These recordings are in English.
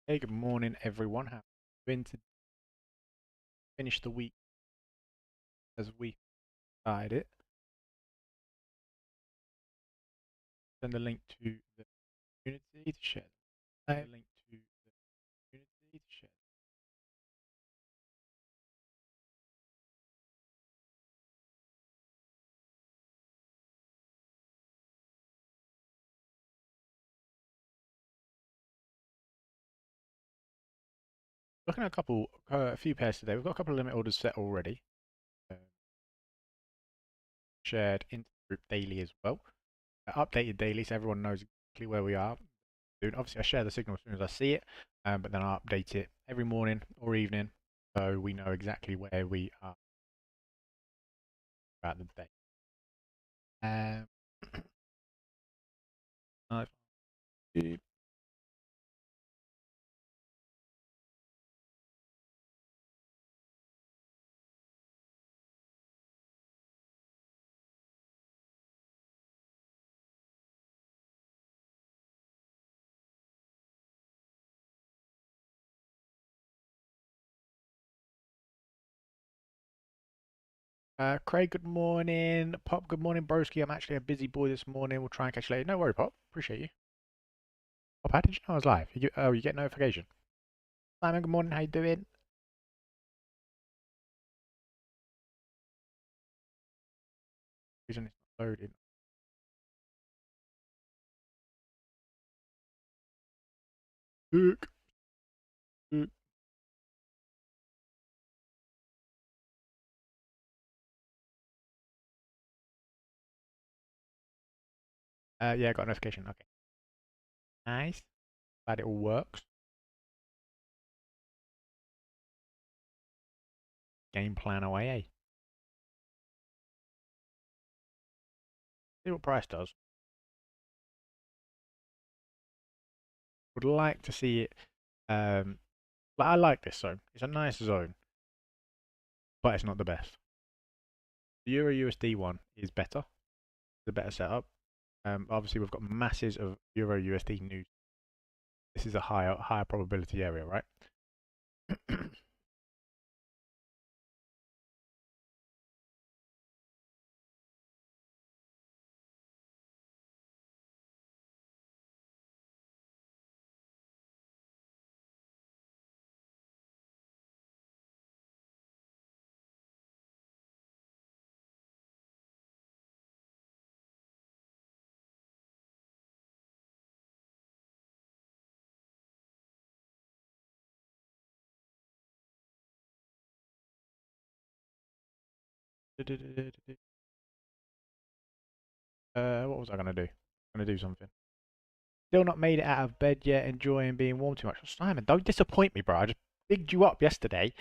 Hey, good morning, everyone. How have you been to finish the week as we started it? Send the link to the community to share. Send the link to the community to share. Looking at a few pairs today. We've got a couple of limit orders set already. Uh, Shared into the group daily as well. Updated daily so everyone knows exactly where we are. Obviously, I share the signal as soon as I see it, but then I update it every morning or evening so we know exactly where we are throughout the day. Um, I've- Craig, good morning. Pop, good morning, broski. I'm actually a busy boy this morning. We'll try and catch you later. No worry, Pop. Appreciate you. Pop, how did you know I was live? You get notification. Simon, good morning. How you doing? Reason it's not loading. Look, look. Yeah, I got a notification. Okay. Nice. Glad it all works. Game plan away, eh? See what price does. Would like to see it. I like this zone. It's a nice zone, but it's not the best. The Euro USD one is better. The better setup. Obviously, we've got masses of Euro USD news. This is a higher probability area, right? What was I gonna do? Gonna do something. Still not made it out of bed yet. Enjoying being warm too much. Simon, don't disappoint me, bro. I just bigged you up yesterday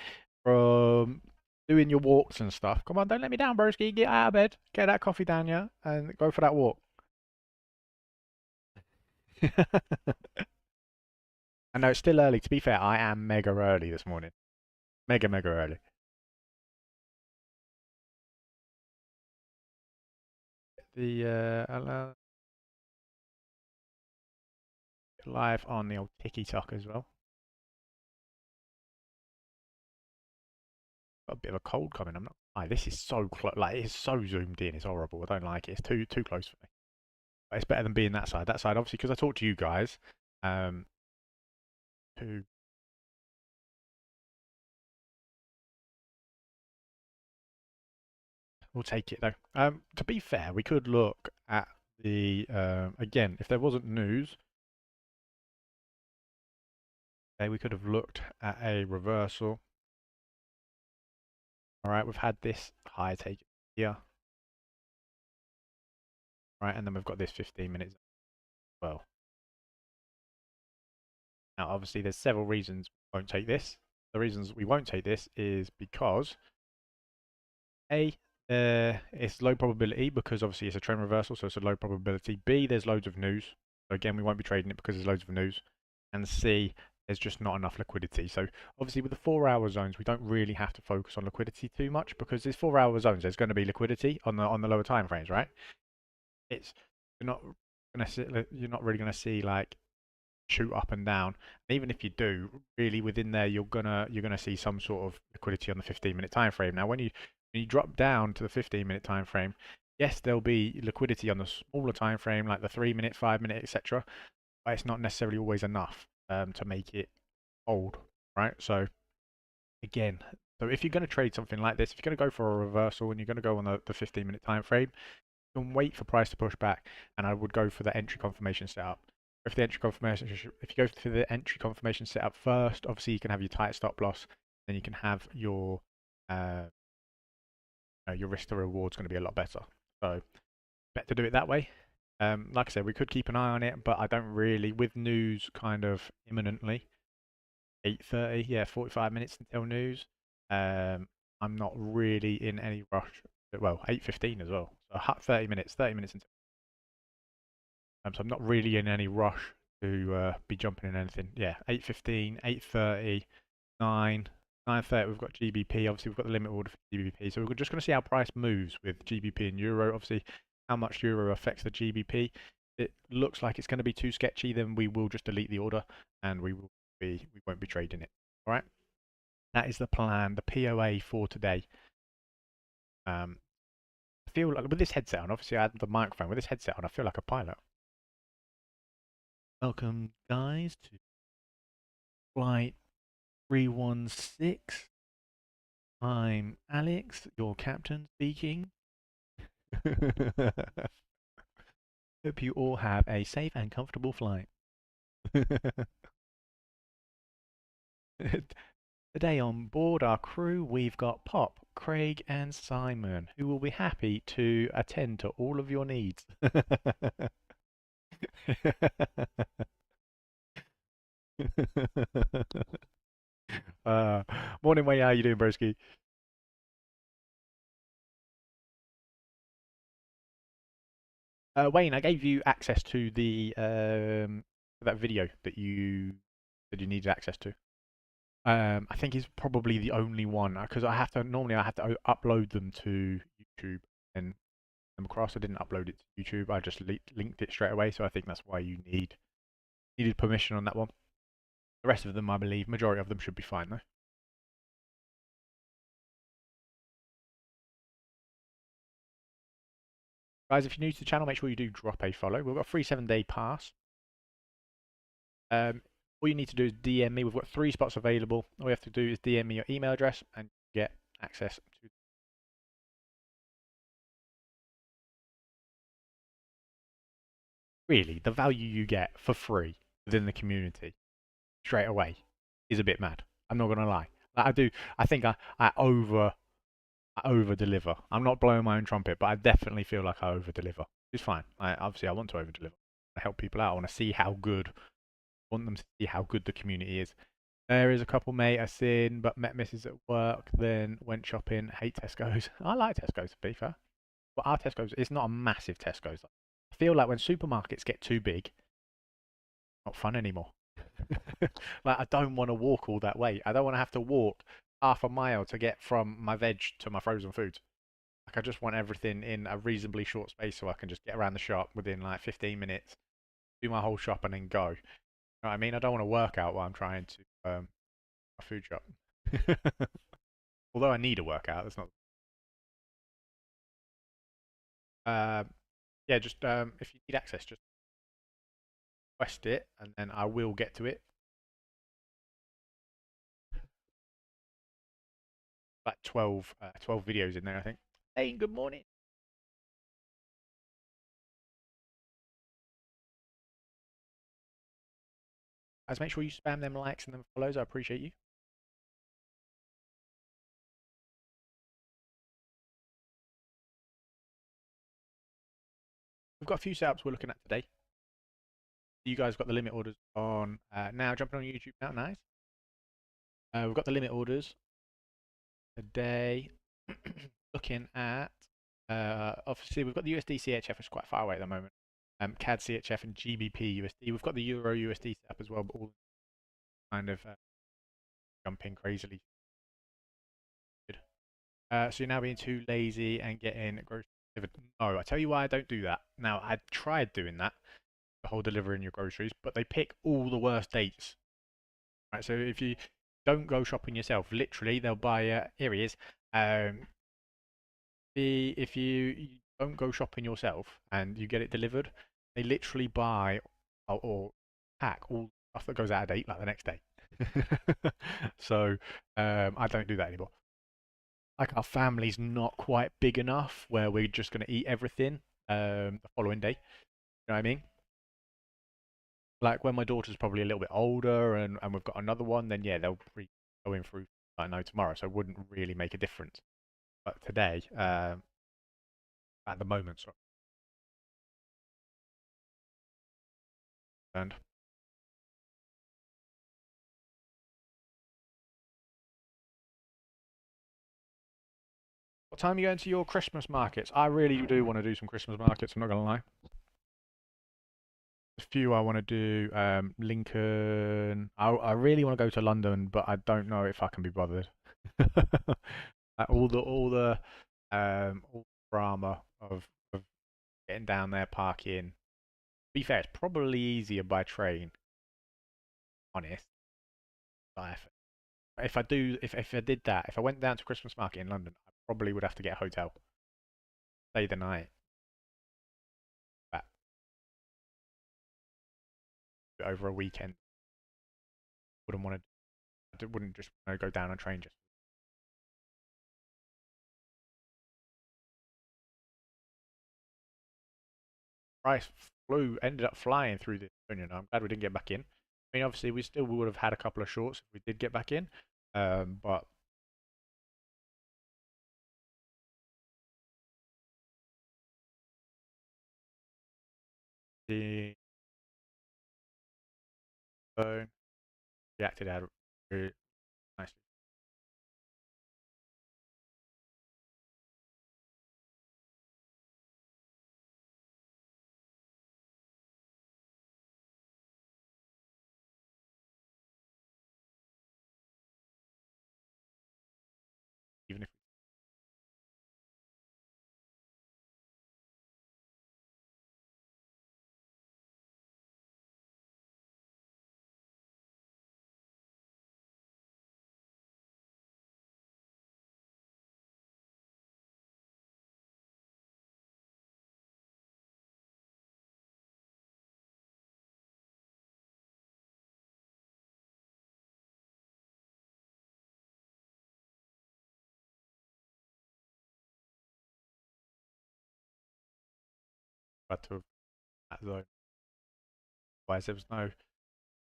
from doing your walks and stuff. Come on, don't let me down, broski. Get out of bed, get that coffee down, yeah, and go for that walk. I know it's still early. To be fair, I am mega early this morning. Mega early. The live on the old TikTok as well. Got a bit of a cold coming. I'm not. This is so close. Like it's so zoomed in. It's horrible. I don't like it. It's too close for me. But it's better than being that side. That side, obviously, because I talked to you guys. Um, who will take it though. To be fair, we could look at the again. If there wasn't news, okay, we could have looked at a reversal. All right, we've had this high take here. Right, and then we've got this 15 minutes as well. Now, obviously, there's several reasons we won't take this. The reasons we won't take this is because A, it's low probability because obviously it's a trend reversal, so it's a low probability. B, there's loads of news. So again, we won't be trading it because there's loads of news. And C, there's just not enough liquidity. So obviously with the 4 hour zones, we don't really have to focus on liquidity too much because there's 4 hour zones. There's going to be liquidity on the lower time frames, right? It's you're not you're not really going to see like shoot up and down. And even if you do, really within there, you're gonna see some sort of liquidity on the 15-minute time frame. Now, when you drop down to the 15-minute time frame, yes, there'll be liquidity on the smaller time frame, like the 3-minute, 5-minute, etc. But it's not necessarily always enough to make it hold, right? So again, so if you're going to trade something like this, if you're going to go for a reversal and you're going to go on the 15-minute time frame, you can wait for price to push back, and I would go for the entry confirmation setup. If you go for the entry confirmation setup first, obviously you can have your tight stop loss, then you can have uh, your risk to reward is going to be a lot better. So better to do it that way. Like I said, we could keep an eye on it, but I don't really, with news kind of imminently, 8:30, yeah, 45 minutes until news. I'm not really in any rush. Well, 8:15 as well. So 30 minutes until. So I'm not really in any rush to be jumping in anything. Yeah, 8:15, 8:30, 9:30. We've got GBP. Obviously, we've got the limit order for GBP. So we're just going to see how price moves with GBP and Euro. Obviously, how much Euro affects the GBP. It looks like it's going to be too sketchy. Then we will just delete the order and we won't be trading it. All right. That is the plan, the POA for today. I feel like with this headset on, obviously I had the microphone. With this headset on, I feel like a pilot. Welcome, guys, to flight 316. I'm Alex, your captain speaking. Hope you all have a safe and comfortable flight. Today on board our crew, we've got Pop, Craig, and Simon, who will be happy to attend to all of your needs. uh, Morning, Wayne. How you doing, broski? Wayne, I gave you access to the that video that you needed access to. I think he's probably the only one because I have to normally I have to upload them to YouTube and them across. I didn't upload it to YouTube. I just linked it straight away. So I think that's why you needed permission on that one. The rest of them, I believe, majority of them should be fine though. Guys, if you're new to the channel, make sure you do drop a follow. We've got a free 7-day pass. All you need to do is DM me. We've got 3 spots available. All you have to do is DM me your email address and get access to. Really, the value you get for free within the community straight away is a bit mad. I'm not gonna lie. Like I think I over deliver. I'm not blowing my own trumpet, but I definitely feel like I over deliver. It's fine. Obviously I want to over deliver. I help people out. I want to see how good. I want them to see how good the community is. There is a couple, mate, I seen, but met misses at work, then went shopping. Hate Tesco's. I like Tesco's, to be fair. But our Tesco's, it's not a massive Tesco's. I feel like when supermarkets get too big, not fun anymore. Like, I don't want to walk all that way. I don't want to have to walk half a mile to get from my veg to my frozen foods. Like, I just want everything in a reasonably short space so I can just get around the shop within like 15 minutes, do my whole shop, and then go. You know what I mean? I don't want to work out while I'm trying to a food shop. Although I need a workout, that's not. Uh, yeah, just if you need access, just request it, and then I will get to it. Like 12 videos in there, I think. Hey, good morning. Guys, make sure you spam them likes and them follows. I appreciate you. We've got a few setups we're looking at today. You guys got the limit orders on now. Jumping on YouTube now, nice. We've got the limit orders today. Looking at obviously we've got the USD CHF, is quite far away at the moment. CAD CHF and GBP USD. We've got the Euro USD setup as well, but all kind of jumping crazily. So you're now being too lazy and getting groceries delivered. No, I tell you why I don't do that. Now I tried doing that, the whole delivering your groceries, but they pick all the worst dates. Right, so if you don't go shopping yourself, literally they'll buy. Here he is. Um, if you don't go shopping yourself and you get it delivered, they literally buy or pack all stuff that goes out of date like the next day. So I don't do that anymore. Like our family's not quite big enough where we're just going to eat everything the following day. You know what I mean? Like when my daughter's probably a little bit older and we've got another one, then yeah, they'll be going through, I know, tomorrow, so it wouldn't really make a difference. But today, at the moment, so and what time are you going to your Christmas markets? I really do want to do some Christmas markets, I'm not gonna lie. A few I want to do. Lincoln. I really want to go to London, but I don't know if I can be bothered. All the drama of getting down there, parking. To be fair, it's probably easier by train. Honest, life. If I did that, if I went down to Christmas market in London, I probably would have to get a hotel, stay the night, back over a weekend. Wouldn't want to. I wouldn't just want to go down on train just. Price ended up flying through this. You know, I'm glad we didn't get back in. I mean, obviously, we still would have had a couple of shorts if we did get back in. But the phone reacted out really nicely. Even if we had to have that zone, otherwise there was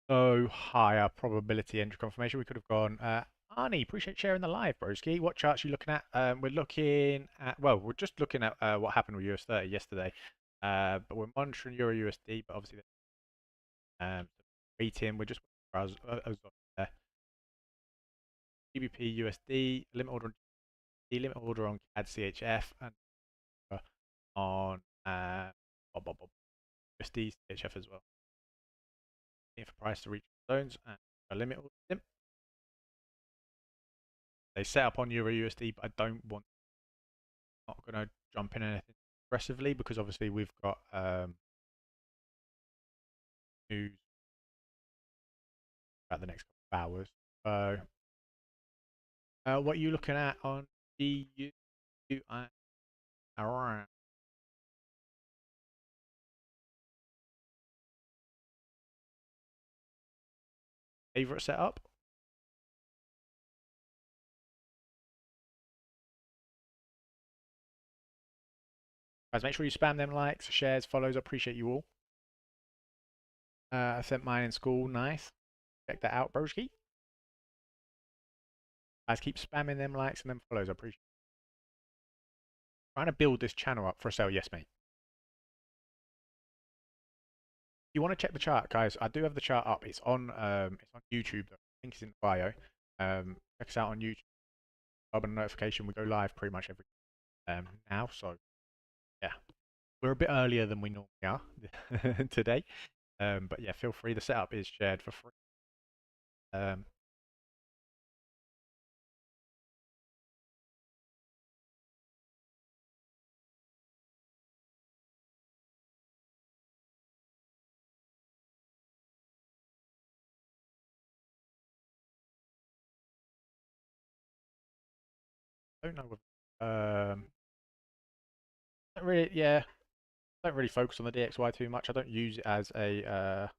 no higher probability entry confirmation. We could have gone. Arnie, appreciate sharing the live, broski. What charts are you looking at? We're looking at, well, we're just looking at what happened with US 30 yesterday. But we're monitoring Euro USD, but obviously, waiting. We're just there. GBP USD, limit order on CAD CHF, and on USD CHF as well. Waiting for price to reach zones and a limit order. They set up on Euro USD, but I don't want, not going to jump in anything aggressively because obviously we've got news about the next couple of hours. So, what are you looking at on GU? Around favorite setup? Guys, make sure you spam them likes, shares, follows. I appreciate you all. I sent mine in school. Nice. Check that out, broski. Guys, keep spamming them likes and them follows. I appreciate it. Trying to build this channel up for a sale. Yes, mate. If you want to check the chart, guys, I do have the chart up. It's on YouTube. The link is in the bio. Check us out on YouTube. Up a notification. We go live pretty much every now. So yeah, we're a bit earlier than we normally are today. But yeah, feel free. The setup is shared for free. Um, don't know. Don't really, yeah, don't really focus on the DXY too much. I don't use it as a.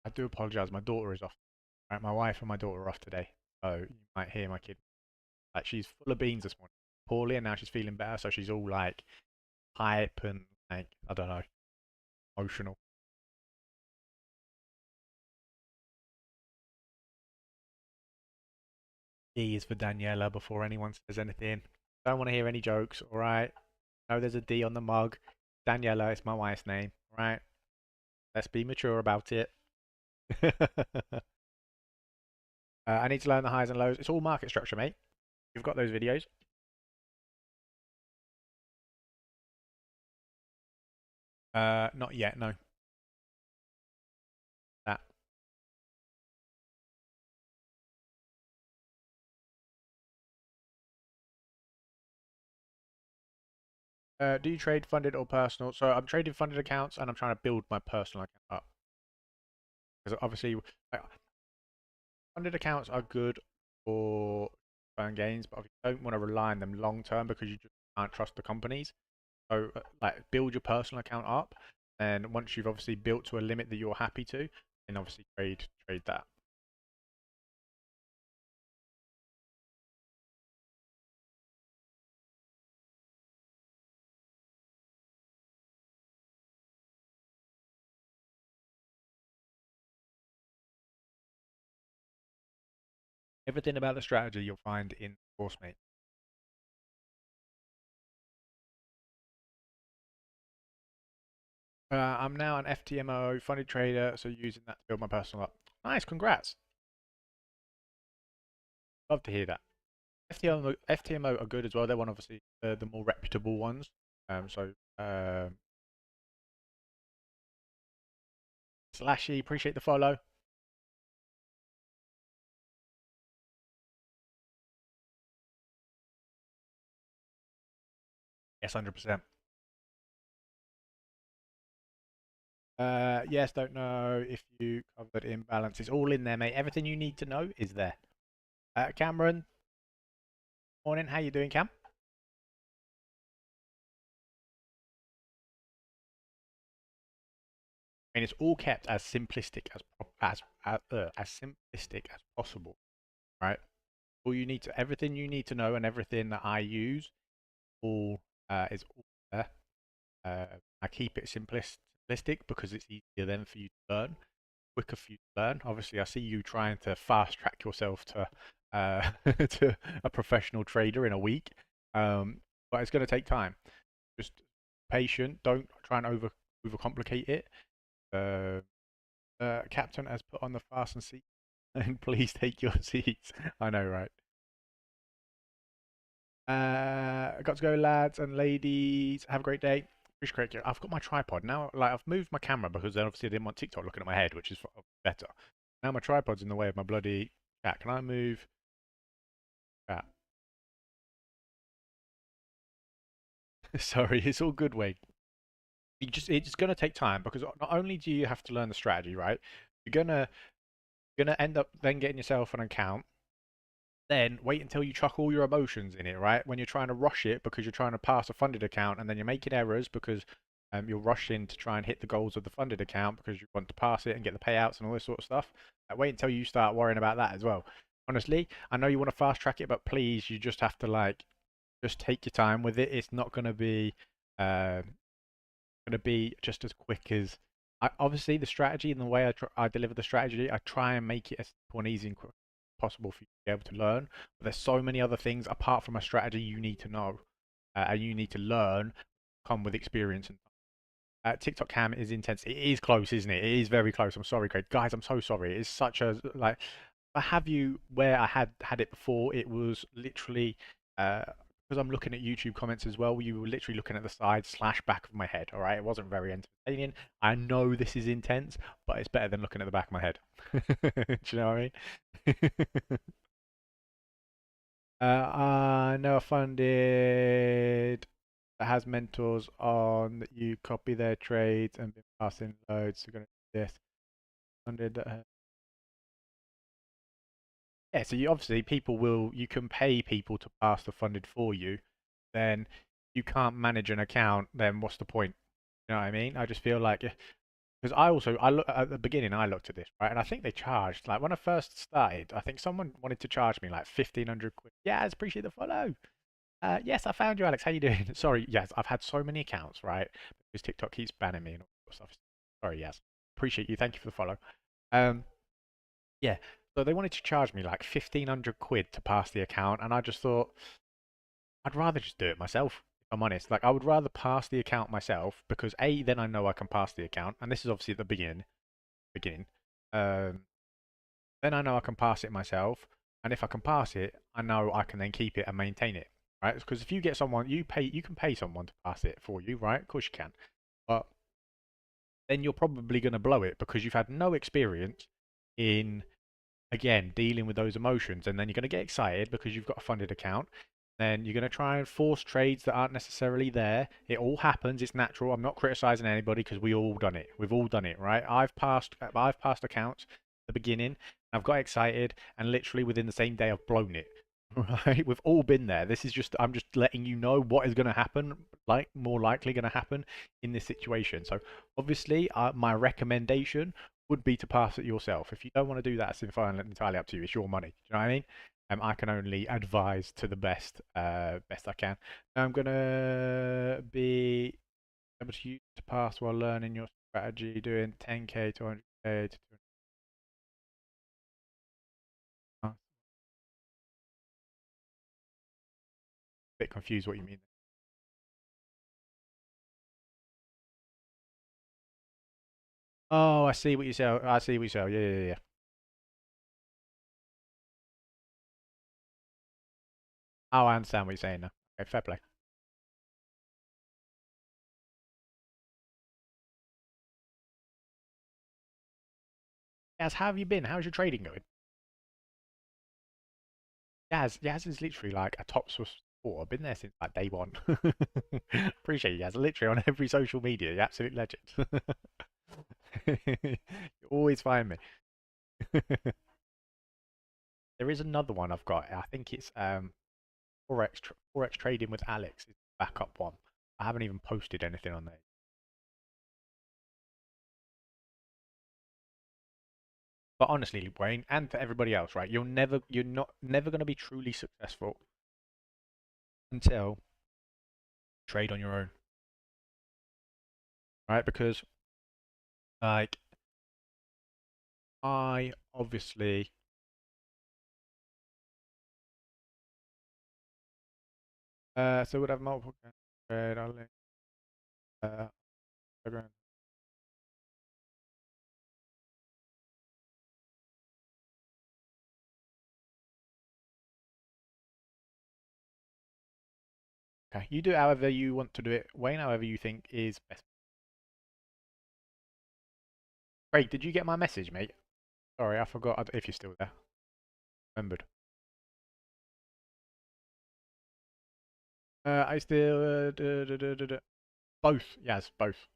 I do apologize. My daughter is off. Right, my wife and my daughter are off today, so you might hear my kid. Like she's full of beans this morning, poorly, and now she's feeling better. So she's all like hype and like I don't know, emotional. D is for Daniela before anyone says anything. Don't want to hear any jokes. All right. No, there's a D on the mug. Daniela, it's my wife's name. All right. Let's be mature about it. I need to learn the highs and lows. It's all market structure, mate. You've got those videos. Not yet, no. That. Do you trade funded or personal? So I'm trading funded accounts and I'm trying to build my personal account up. Because obviously, funded accounts are good for earn gains, but you don't want to rely on them long term because you just can't trust the companies. So, like, build your personal account up, and once you've obviously built to a limit that you're happy to, then obviously trade that. Everything about the strategy you'll find in the course, mate. I'm now an FTMO funded trader, so using that to build my personal up. Nice, congrats. Love to hear that. FTMO are good as well. They're one obviously the more reputable ones. So Slashy, appreciate the follow. Yes, 100%. Yes, don't know if you covered imbalance. It's all in there, mate. Everything you need to know is there. Cameron, morning. How you doing, Cam? I mean, it's all kept as simplistic as simplistic as possible, right? All you need to, everything you need to know, and everything that I use, all is all there. I keep it simplistic because it's easier then for you to learn, quicker for you to learn. Obviously, I see you trying to fast track yourself to to a professional trader in a week, but it's going to take time. Just patient. Don't try and overcomplicate it. Uh, Captain has put on the fasten seat, and please take your seats. I know, right? Got to go, lads and ladies. Have a great day. Appreciate it. I've got my tripod now. Like I've moved my camera because then obviously I didn't want TikTok looking at my head, which is better. Now my tripod's in the way of my bloody cat. Can I move cat? Sorry, it's all good, Wade. It's gonna take time because not only do you have to learn the strategy, right? You're gonna end up then getting yourself an account. Then wait until you chuck all your emotions in it, right? When you're trying to rush it because you're trying to pass a funded account and then you're making errors because you're rushing to try and hit the goals of the funded account because you want to pass it and get the payouts and all this sort of stuff. Wait until you start worrying about that as well. Honestly, I know you want to fast track it, but please, you just have to like just take your time with it. It's not uh, gonna be just as quick as obviously the strategy and the way I deliver the strategy. I try and make it as simple and easy and quick as possible for you to be able to learn. But there's so many other things apart from a strategy you need to know and you need to learn, come with experience and TikTok cam is intense. It is close, isn't it? It is very close. I'm sorry, Craig. Guys, I'm so sorry. It's such a like. I have you where I had it before. It was literally because I'm looking at YouTube comments as well. You were literally looking at the side slash back of my head. All right, it wasn't very entertaining. I know this is intense, but it's better than looking at the back of my head. Do you know what I mean? I know a funded that has mentors on that you copy their trades and been passing loads. So going to do this funded that yeah. So you obviously you can pay people to pass the funded for you. Then you can't manage an account. Then what's the point? You know what I mean? I just feel like because I look at the beginning I looked at this right, and I think they charged like when I first started. I think someone wanted to charge me like 1,500 quid. Yeah, I appreciate the follow. Yes, I found you, Alex. How you doing? Sorry, yes, I've had so many accounts, right? Because TikTok keeps banning me and all that stuff. Sorry, yes. Appreciate you. Thank you for the follow. Um, yeah. So they wanted to charge me like 1,500 quid to pass the account, and I just thought I'd rather just do it myself. If I'm honest, like I would rather pass the account myself because A, then I know I can pass the account, and this is obviously at the beginning. Um, then I know I can pass it myself, and if I can pass it, I know I can then keep it and maintain it, right? Because if you get someone, you can pay someone to pass it for you, right? Of course you can, but then you're probably going to blow it because you've had no experience in again dealing with those emotions, and then you're going to get excited because you've got a funded account. Then you're going to try and force trades that aren't necessarily there. It all happens. It's natural. I'm not criticizing anybody because we all done it. We've all done it, right? I've passed accounts at the beginning. I've got excited, and literally within the same day, I've blown it. Right? We've all been there. This is just I'm just letting you know what is going to happen, like more likely going to happen in this situation. So obviously, my recommendation would be to pass it yourself. If you don't want to do that, it's entirely up to you. It's your money. Do you know what I mean? I can only advise to the best I can. Now I'm gonna be able to use to pass while learning your strategy, doing 10k to 100k to 200. Bit confused what you mean. Oh, I see what you say. I see what you say. Yeah, yeah, yeah. Oh, I understand what you're saying now. Okay, fair play. Yaz, how have you been? How's your trading going? Yaz is literally like a top supporter. I've been there since like day one. Appreciate you, Yaz. Literally on every social media. You're absolute legend. You always find me. There is another one I've got. I think it's Forex trading with Alex is the backup one. I haven't even posted anything on there. But honestly, Wayne, and for everybody else, right? You're not never going to be truly successful until you trade on your own, right? Because like I obviously so would have multiple trade. I'll link uh, Instagram. Okay, you do it however you want to do it, Wayne. However you think is best. Craig, did you get my message, mate? Sorry, I forgot if you're still there. Remembered. I still both. Yes, both.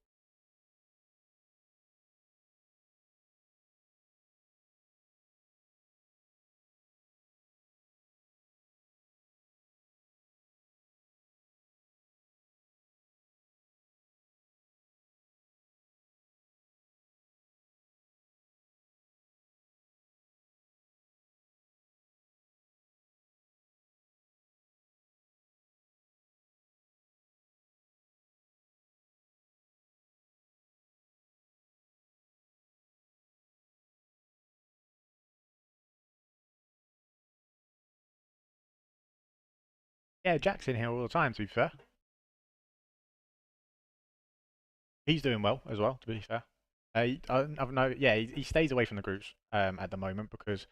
Yeah, Jack's in here all the time. To be fair, he's doing well as well. To be fair, I've no, yeah, he stays away from the groups at the moment because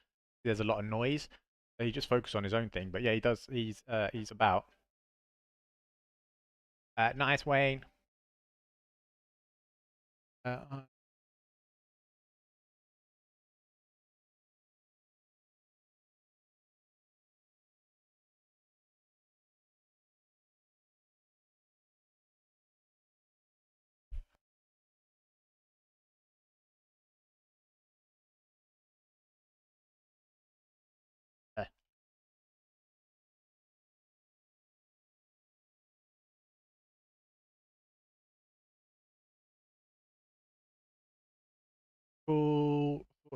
there's a lot of noise. So he just focuses on his own thing. But yeah, he does. He's about. Nice, Wayne. Uh,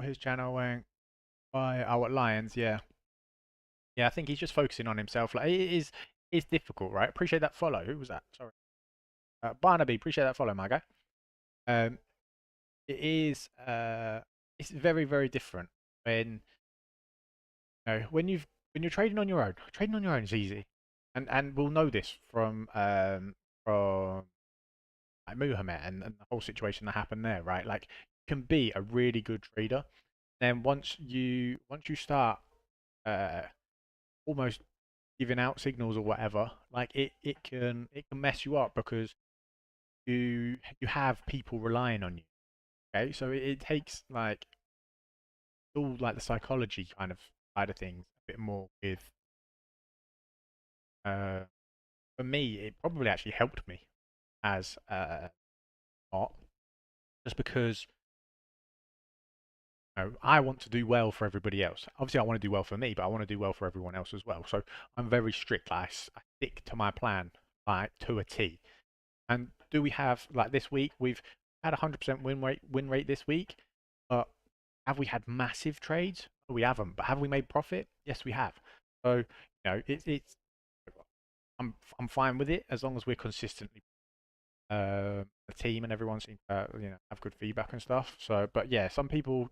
his channel went by at Lions, yeah. Yeah, I think he's just focusing on himself. Like it is it's difficult, right? Appreciate that follow. Who was that? Sorry. Barnaby, appreciate that follow, my guy. Um it is it's very, very different when when you're trading on your own. Trading on your own is easy. And we'll know this from like Muhammad and the whole situation that happened there, right? Like you can be a really good trader. Then once you start uh almost giving out signals or whatever, like it can mess you up because you have people relying on you. Okay, so it takes like all like the psychology kind of side of things a bit more with uh for me it probably actually helped me as bot just because I want to do well for everybody else. Obviously, I want to do well for me, but I want to do well for everyone else as well. So I'm very strict. I stick to my plan like to a T. And do we have like this week? We've had 100% win rate this week, but have we had massive trades? No, we haven't. But have we made profit? Yes, we have. So it's I'm fine with it as long as we're consistently the team and everyone seems to have good feedback and stuff. So, but yeah, some people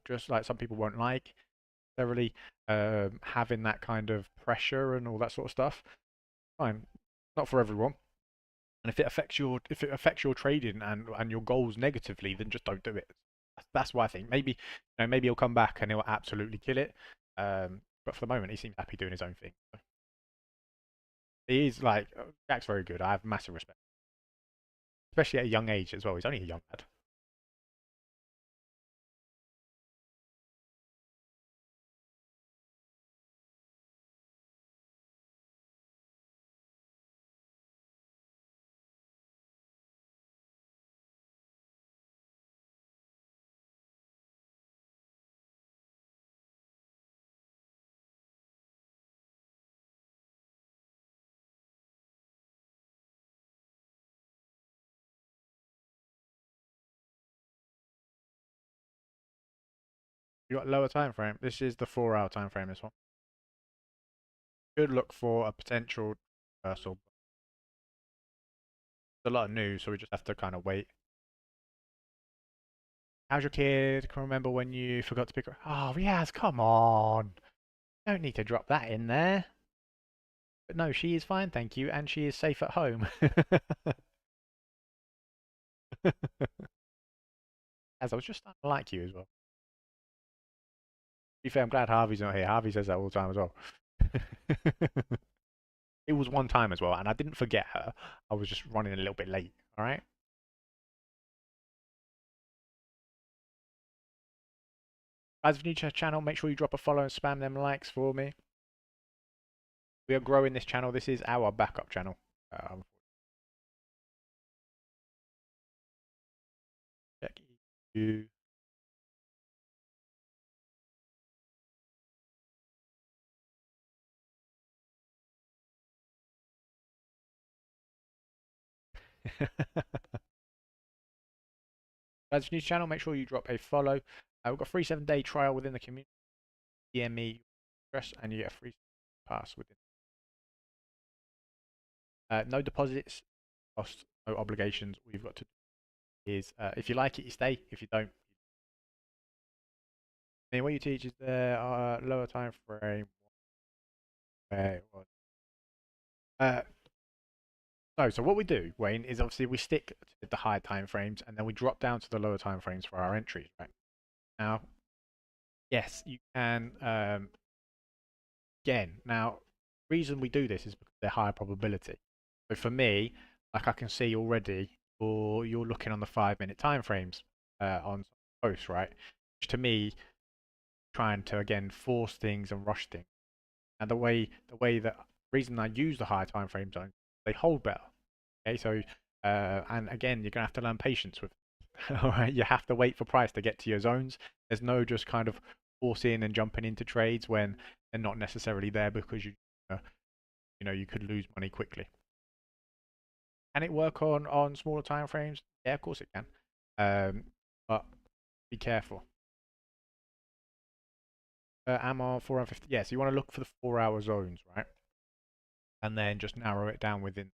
won't like necessarily having that kind of pressure and all that sort of stuff. Fine, not for everyone. And if it affects your trading and your goals negatively, then just don't do it. That's why I think maybe he'll come back and he'll absolutely kill it. But for the moment, he seems happy doing his own thing. So he is like Jack's very good. I have massive respect, especially at a young age as well. He's only a young lad. You got lower time frame. This is the 4 hour time frame. This one. Could look for a potential reversal. There's a lot of news, so we just have to kind of wait. How's your kid? Can remember when you forgot to pick her? Oh, yes, come on. Don't need to drop that in there. But no, she is fine, thank you, and she is safe at home. As I was just starting to like you as well. To be fair, I'm glad Harvey's not here. Harvey says that all the time as well. It was one time as well, and I didn't forget her. I was just running a little bit late. All right. Guys, if you're new to the channel, make sure you drop a follow and spam them likes for me. We are growing this channel. This is our backup channel. Check you. Guys, if you're new to the channel, make sure you drop a follow. We've got a free 7-day trial within the community. DM me address and you get a free pass within. No deposits, cost, no obligations. All you've got to do is if you like it, you stay. If you don't, then what you teach is the lower time frame. Where uh, no, so what we do, Wayne, is obviously we stick to the higher time frames and then we drop down to the lower time frames for our entries. Right now, yes, you can. Again, now reason we do this is because they're higher probability. So for me, like I can see already, or you're looking on the 5 minute time frames on posts, right? Which to me, trying to again force things and rush things. And the way that reason I use the higher time frame zones, they hold better. Okay, so and again, you're gonna have to learn patience with. All right, you have to wait for price to get to your zones. There's no just kind of forcing and jumping into trades when they're not necessarily there because uh, you could lose money quickly. Can it work on smaller time frames? Yeah, of course it can. But be careful. am on 4 hour 50. Yeah, so you want to look for the 4 hour zones, right? And then just narrow it down within.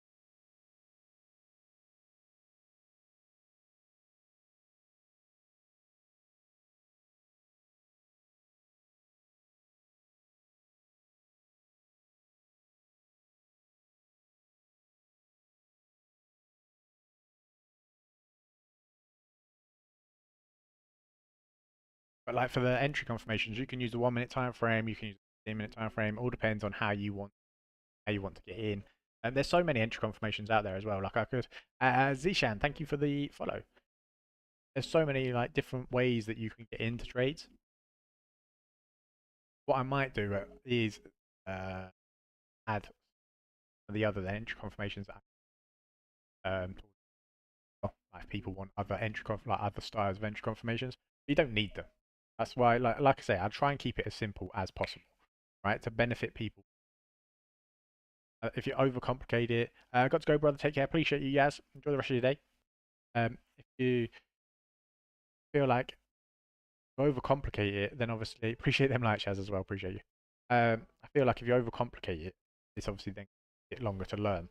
But like for the entry confirmations, you can use the 1 minute time frame, you can use the 15-minute time frame. All depends on how you want to get in. And there's so many entry confirmations out there as well. Like I could, Zishan, thank you for the follow. There's so many like different ways that you can get into trades. What I might do is add the other entry confirmations that like people want other like other styles of entry confirmations. You don't need them. That's why, like I say, I try and keep it as simple as possible, right, to benefit people. If you overcomplicate it, got to go, brother. Take care. Appreciate you, Yaz. Enjoy the rest of your day. If you feel like you overcomplicate it, then obviously appreciate them like Shaz as well. Appreciate you. I feel like if you overcomplicate it, it's obviously then get longer to learn.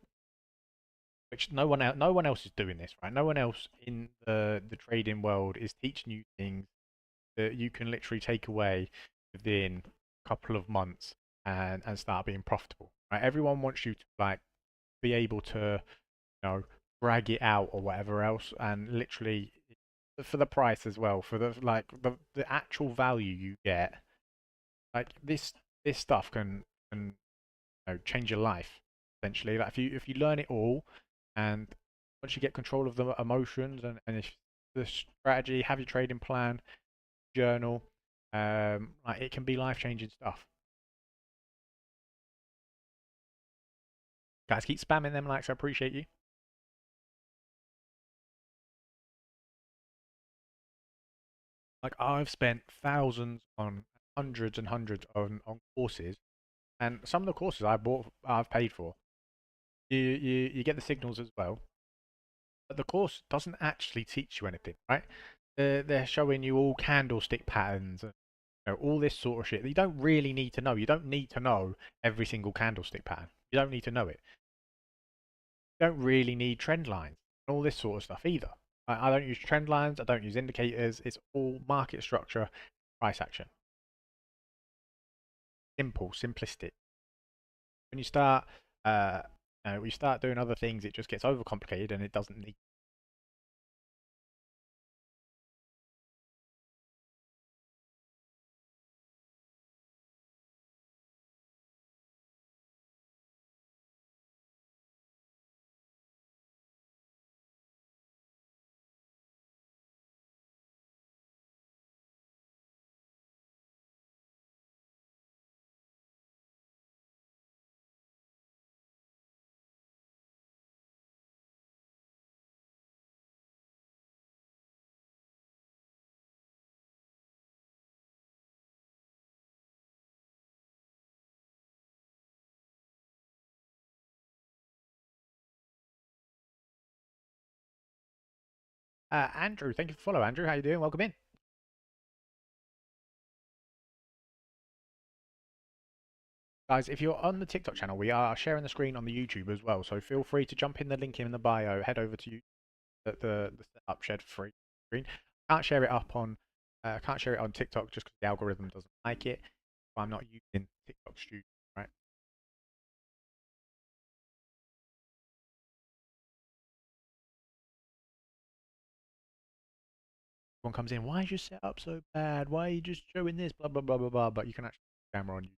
Which no one else is doing this, right? No one else in the trading world is teaching you things that you can literally take away within a couple of months and start being profitable. Right? Everyone wants you to like be able to, drag it out or whatever else, and literally for the price as well, for the actual value you get. Like this stuff can change your life essentially. Like if you learn it all, and once you get control of the emotions and if the strategy, have your trading plan, journal, like it can be life changing stuff. Guys, keep spamming them likes. I appreciate you. Like I've spent thousands on hundreds and hundreds on courses, and some of the courses I've paid for. You get the signals as well, but the course doesn't actually teach you anything, right? They're showing you all candlestick patterns and all this sort of shit that you don't really need to know. You don't need to know every single candlestick pattern. You don't need to know it. You don't really need trend lines and all this sort of stuff either. I don't use trend lines. I don't use indicators. It's all market structure, price action. Simple, simplistic. When you start, when you start doing other things, it just gets overcomplicated and it doesn't need. Andrew, thank you for follow. Andrew, how you doing? Welcome in. Guys, if you're on the TikTok channel, we are sharing the screen on the YouTube as well. So feel free to jump in the link in the bio, head over to the setup shared for free screen. Can't share it on TikTok just because the algorithm doesn't like it. I'm not using TikTok Studio, right? One comes in, why is your setup so bad? Why are you just showing this? Blah blah blah blah blah. But you can actually camera on you.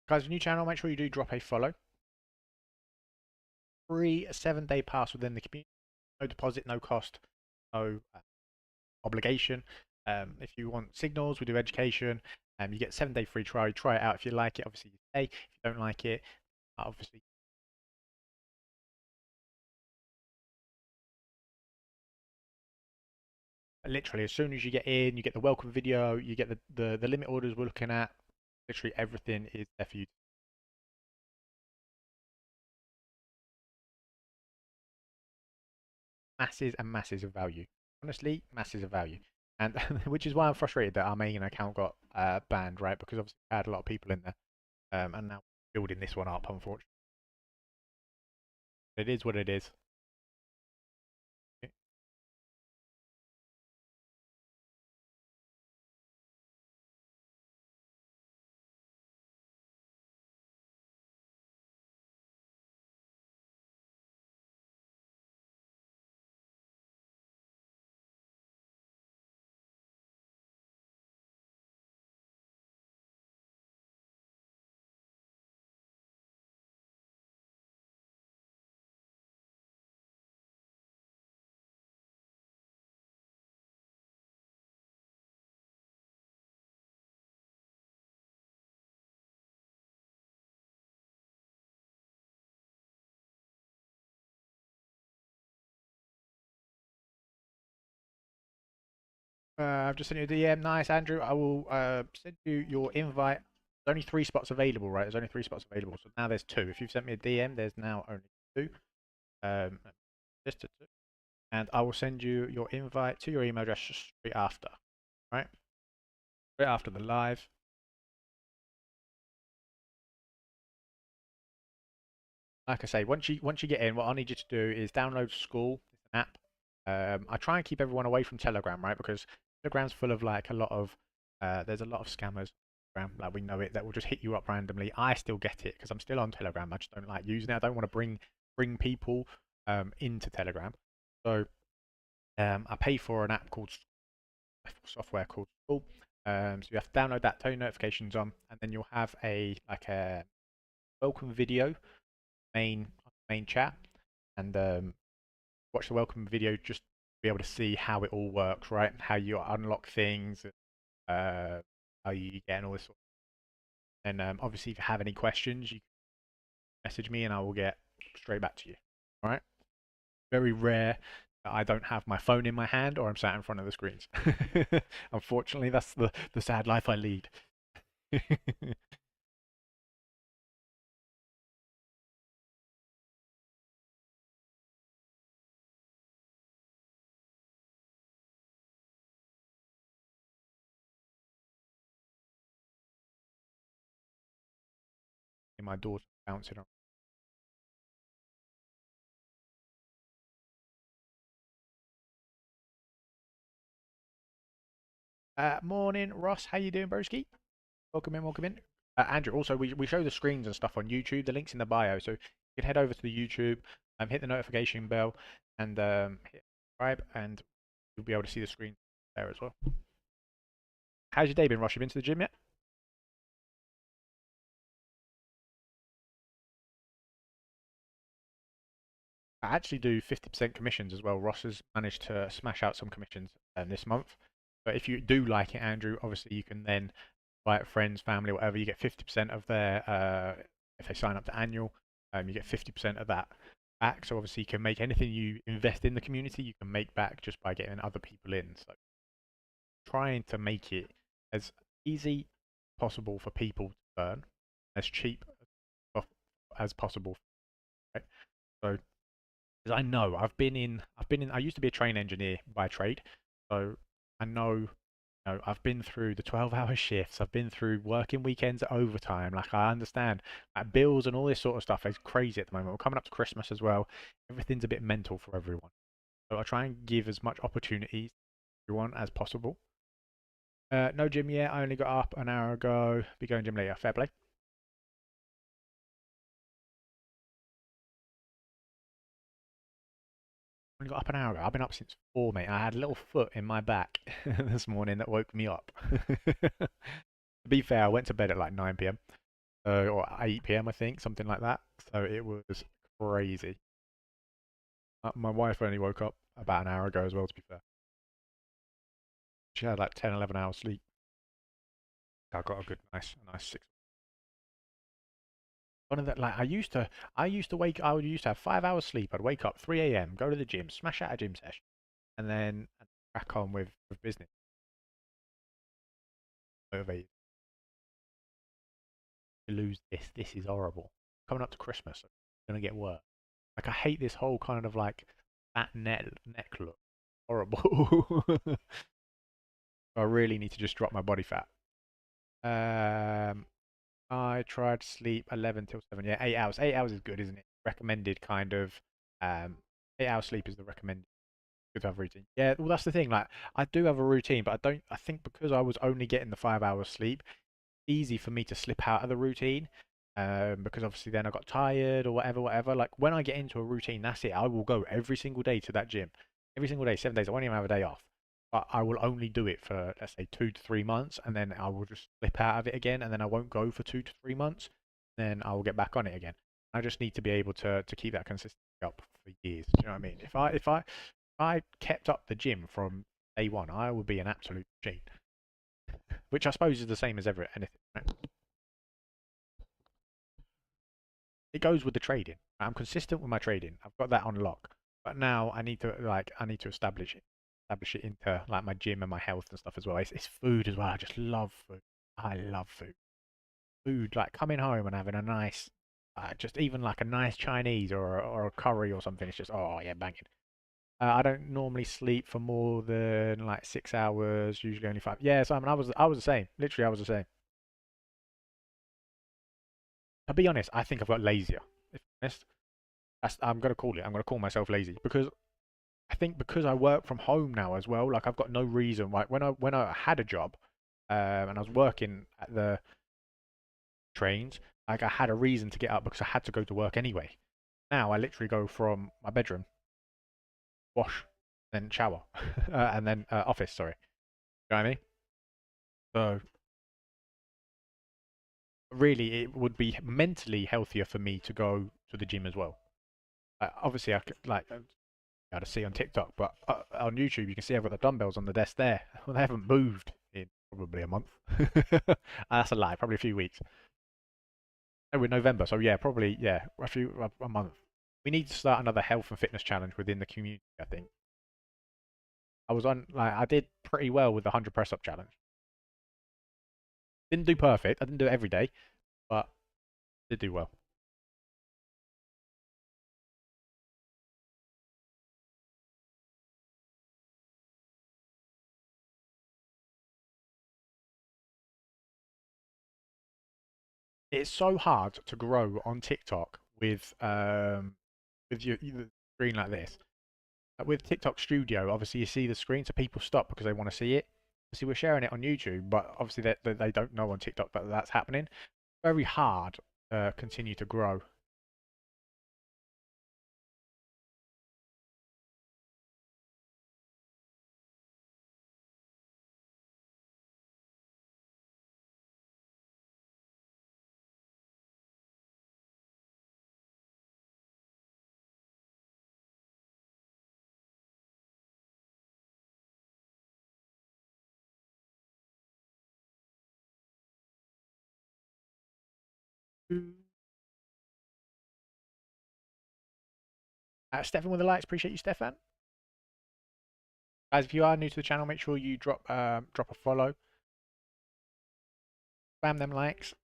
Guys, new channel, make sure you do drop a follow. Free 7-day pass within the community. No deposit, no cost, no obligation. If you want signals, we do education. You get 7-day free trial. You try it out. If you like it, obviously you stay. If you don't like it, obviously. Literally, as soon as you get in, you get the welcome video, you get the limit orders we're looking at. Literally everything is there for you. Masses and masses of value. Honestly, masses of value. And which is why I'm frustrated that our main account got banned, right? Because obviously we had a lot of people in there, and now building this one up, unfortunately. It is what it is. I've just sent you a DM. Nice, Andrew. I will send you your invite. There's only 3 spots available, right? There's only 3 spots available. So now there's 2. If you've sent me a DM, there's now only 2. Um, just a 2. And I will send you your invite to your email address straight after, right? Straight after the live. Like I say, once you get in, what I need you to do is download School. It's an app. I try and keep everyone away from Telegram, right? Because Telegram's full of like a lot of there's a lot of scammers. Like we know it, that will just hit you up randomly. I still get it because I'm still on Telegram. I just don't like using it. I don't want to bring people into Telegram. So I pay for an app called software called School. So you have to download that, turn your notifications on, and then you'll have a welcome video main chat, and watch the welcome video just to be able to see how it all works, right? How you unlock things, uh, how you get and all this sort of. And obviously, if you have any questions, you can message me and I will get straight back to you. All right. Very rare that I don't have my phone in my hand or I'm sat in front of the screens. Unfortunately, that's the sad life I lead. My daughter bouncing on. Morning, Ross. How you doing, broski? Welcome in, welcome in. Andrew, also, we show the screens and stuff on YouTube. The link's in the bio, so you can head over to the YouTube, hit the notification bell, and hit subscribe, and you'll be able to see the screen there as well. How's your day been, Ross? You been to the gym yet? I actually do 50% commissions as well. Ross has managed to smash out some commissions this month. But if you do like it, Andrew, obviously you can then invite friends, family, whatever. You get 50% of their, if they sign up to annual, you get 50% of that back. So obviously you can make anything you invest in the community, you can make back just by getting other people in. So trying to make it as easy possible for people to earn, as cheap as possible. Right? So because I know I used to be a train engineer by trade, so I know, I've been through the 12-hour shifts, I've been through working weekends at overtime, like I understand like bills and all this sort of stuff is crazy at the moment. We're coming up to Christmas as well. Everything's a bit mental for everyone. So I try and give as much opportunities to everyone as possible. No gym yet, I only got up an hour ago. Be going gym later. Fair play. Only got up an hour ago. I've been up since 4, mate. I had a little foot in my back this morning that woke me up. To be fair, I went to bed at like 9 p.m. or 8 p.m. I think, something like that. So it was crazy. My wife only woke up about an hour ago as well, to be fair. She had like 10, 11 hours sleep. I got a good, nice six. One of the like I would used to have 5 hours sleep. I'd wake up 3 a.m., go to the gym, smash out a gym session, and then crack on with business. Motivated to lose this. This is horrible. Coming up to Christmas, it's gonna get worse. Like I hate this whole kind of like fat neck look. Horrible. I really need to just drop my body fat. Um, I tried to sleep 11 till 7. Yeah, 8 hours. 8 hours is good, isn't it? Recommended kind of. Um, 8 hours sleep is the recommended good to have routine. Yeah, well, that's the thing. Like, I do have a routine, but I don't. I think because I was only getting the 5 hours sleep, easy for me to slip out of the routine. Because obviously then I got tired or whatever, whatever. Like when I get into a routine, that's it. I will go every single day to that gym, every single day, 7 days. I won't even have a day off. But I will only do it for let's say 2 to 3 months, and then I will just slip out of it again, and then I won't go for 2 to 3 months. Then I will get back on it again. I just need to be able to keep that consistency up for years. Do you know what I mean? If I kept up the gym from day one, I would be an absolute machine. Which I suppose is the same as ever anything. Right? It goes with the trading. I'm consistent with my trading. I've got that on lock. But now I need to establish it into like my gym and my health and stuff as well. It's food as well. I just love food. I love food. Food like coming home and having a nice, just even like a nice Chinese or a curry or something. It's just oh yeah, banging. I don't normally sleep for more than like 6 hours. Usually only five. Yeah, so I mean, I was the same. Literally, I was the same. To be honest, I think I've got lazier. If I'm honest. I'm gonna call it. I'm gonna call myself lazy because I think because I work from home now as well. Like I've got no reason. Like when I had a job, and I was working at the trains, like I had a reason to get up because I had to go to work anyway. Now I literally go from my bedroom, wash, then shower, and then office. Sorry, you know what I mean? So really, it would be mentally healthier for me to go to the gym as well. Obviously, I could, like able to see on TikTok, but on YouTube you can see I've got the dumbbells on the desk there. Well, they haven't moved in probably a month. That's a lie, probably a few weeks. Oh, we're November, so yeah, probably yeah, a month. We need to start another health and fitness challenge within the community. I think I did pretty well with the 100 press up challenge. Didn't do perfect. I didn't do it every day, but did do well. It's so hard to grow on TikTok with your screen like this. With TikTok Studio, obviously you see the screen, so people stop because they want to see it. See, we're sharing it on YouTube, but obviously they don't know on TikTok that that's happening. Very hard to continue to grow. Stefan with the likes, appreciate you, Stefan. Guys, if you are new to the channel, make sure you drop a follow, spam them likes.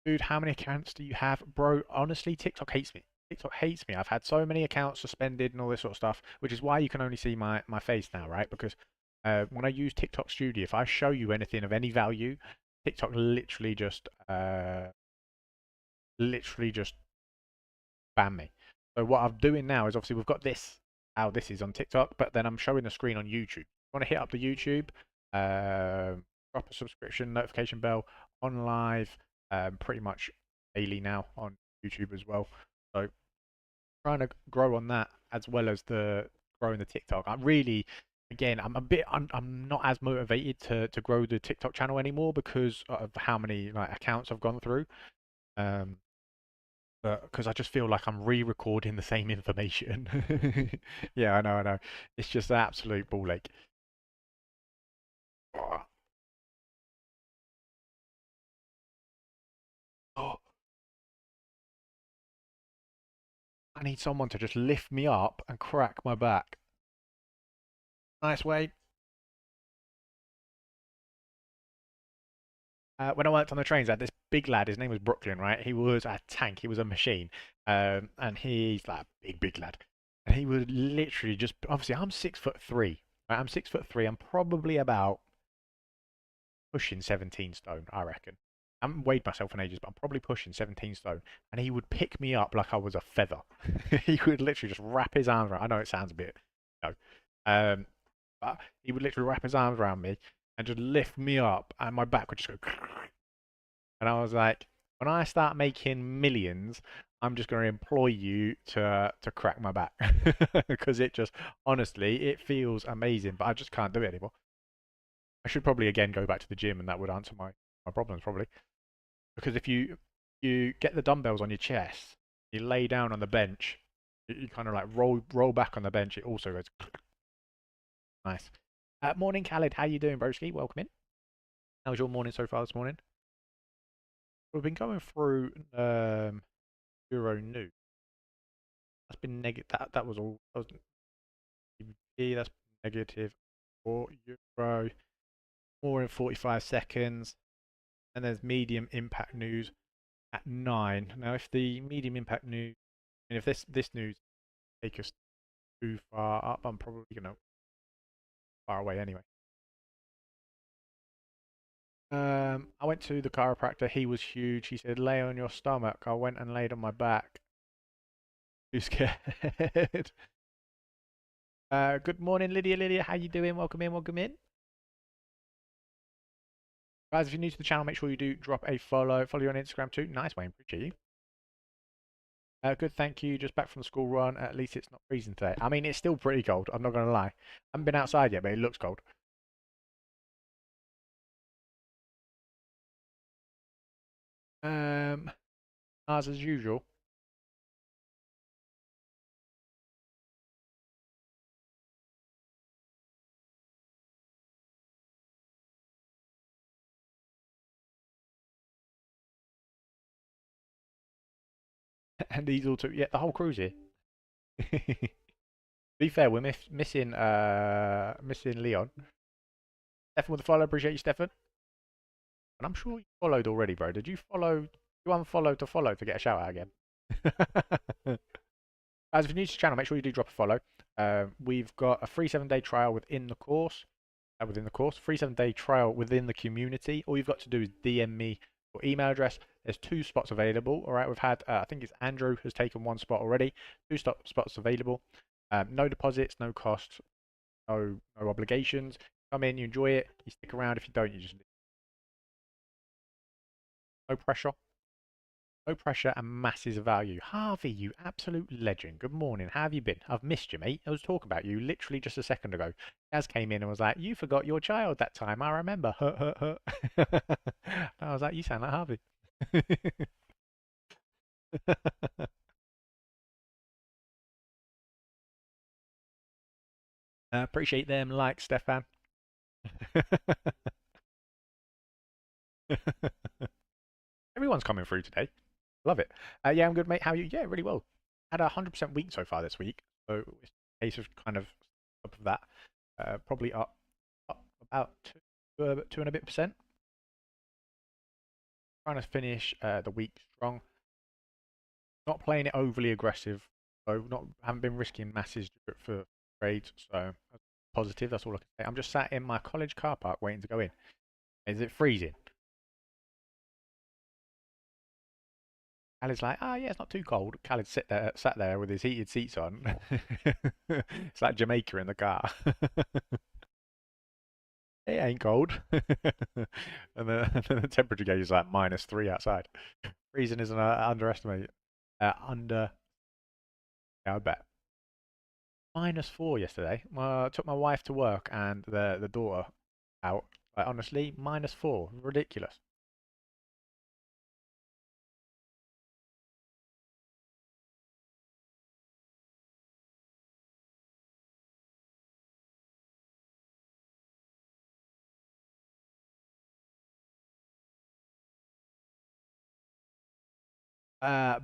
Dude, how many accounts do you have? Bro, honestly, TikTok hates me. TikTok hates me. I've had so many accounts suspended and all this sort of stuff, which is why you can only see my face now, right? Because when I use TikTok Studio, if I show you anything of any value, TikTok literally just ban me. So what I'm doing now is obviously we've got this, how this is on TikTok, but then I'm showing the screen on YouTube. You want to hit up the YouTube, drop a subscription, notification bell, on live, pretty much daily now on YouTube as well. So trying to grow on that as well as the growing the TikTok. I really again, I'm not as motivated to grow the TikTok channel anymore because of how many like accounts I've gone through. Um, but because I just feel like I'm re-recording the same information. Yeah, I know. It's just an absolute ball ache. Oh, I need someone to just lift me up and crack my back. Nice way. When I worked on the trains, I had this big lad. His name was Brooklyn, right? He was a tank. He was a machine, and he's like a big lad. And he was literally just obviously I'm 6'3". Right? I'm 6'3". I'm probably about pushing 17 stone, I reckon. I haven't weighed myself in ages, but I'm probably pushing 17 stone. And he would pick me up like I was a feather. He would literally just wrap his arms around. I know it sounds a bit, you know, but he would literally wrap his arms around me and just lift me up, and my back would just go. And I was like, when I start making millions, I'm just going to employ you to crack my back because it just honestly it feels amazing, but I just can't do it anymore. I should probably again go back to the gym, and that would answer my problems probably. Because if you get the dumbbells on your chest, you lay down on the bench, you kind of like roll back on the bench. It also goes nice. Morning, Khaled. How you doing, broski? Welcome in. How's your morning so far this morning? We've been going through Euro New. That's been negative. That was all. That was GBP. That's negative 4 euro. More in 45 seconds. And there's medium impact news at 9. Now, if the medium impact news, and if this news take us too far up, I'm probably gonna far away anyway. I went to the chiropractor. He was huge. He said, "Lay on your stomach." I went and laid on my back. Too scared. Good morning, Lydia. Lydia, how you doing? Welcome in. Welcome in. Guys, if you're new to the channel, make sure you do drop a follow. Follow you on Instagram too. Nice, Wayne. Appreciate you. Good, thank you. Just back from the school run. At least it's not freezing today. I mean, it's still pretty cold. I'm not going to lie. I haven't been outside yet, but it looks cold. Um, as usual. And these all two. Yeah, the whole crew's here. Be fair, we're missing Leon. Stefan with the follow. Appreciate you, Stefan. And I'm sure you followed already, bro. Did you follow? You unfollow to follow to get a shout out again? Guys, if you're new to the channel, make sure you do drop a follow. We've got a free 7-day trial within the course. Free 7-day trial within the community. All you've got to do is DM me your email address. There's 2 spots available. All right, we've had I think it's Andrew has taken 1 spot already. 2 spots available. No deposits, no costs, no obligations. Come in, you enjoy it. You stick around. If you don't, you just no pressure. No pressure and masses of value. Harvey, you absolute legend. Good morning. How have you been? I've missed you, mate. I was talking about you literally just a second ago. Gaz came in and was like, "You forgot your child that time. I remember." I was like, "You sound like Harvey." Appreciate them likes, Stefan. Everyone's coming through today. Love it. Yeah, I'm good, mate. How are you? Yeah, really well. Had a 100% week so far this week, so it's a case of kind of up of that. Probably up about 2 and a bit%. Trying to finish the week strong. Not playing it overly aggressive, so not haven't been risking masses for trades. So positive. That's all I can say. I'm just sat in my college car park waiting to go in. Is it freezing? Khaled's like, oh yeah, it's not too cold. Khaled sat there with his heated seats on. It's like Jamaica in the car. It ain't cold. And the temperature gauge is like -3 outside. Freezing is an underestimate. Yeah, I bet. -4 yesterday. Took my wife to work and the daughter out. Like, honestly, -4, ridiculous.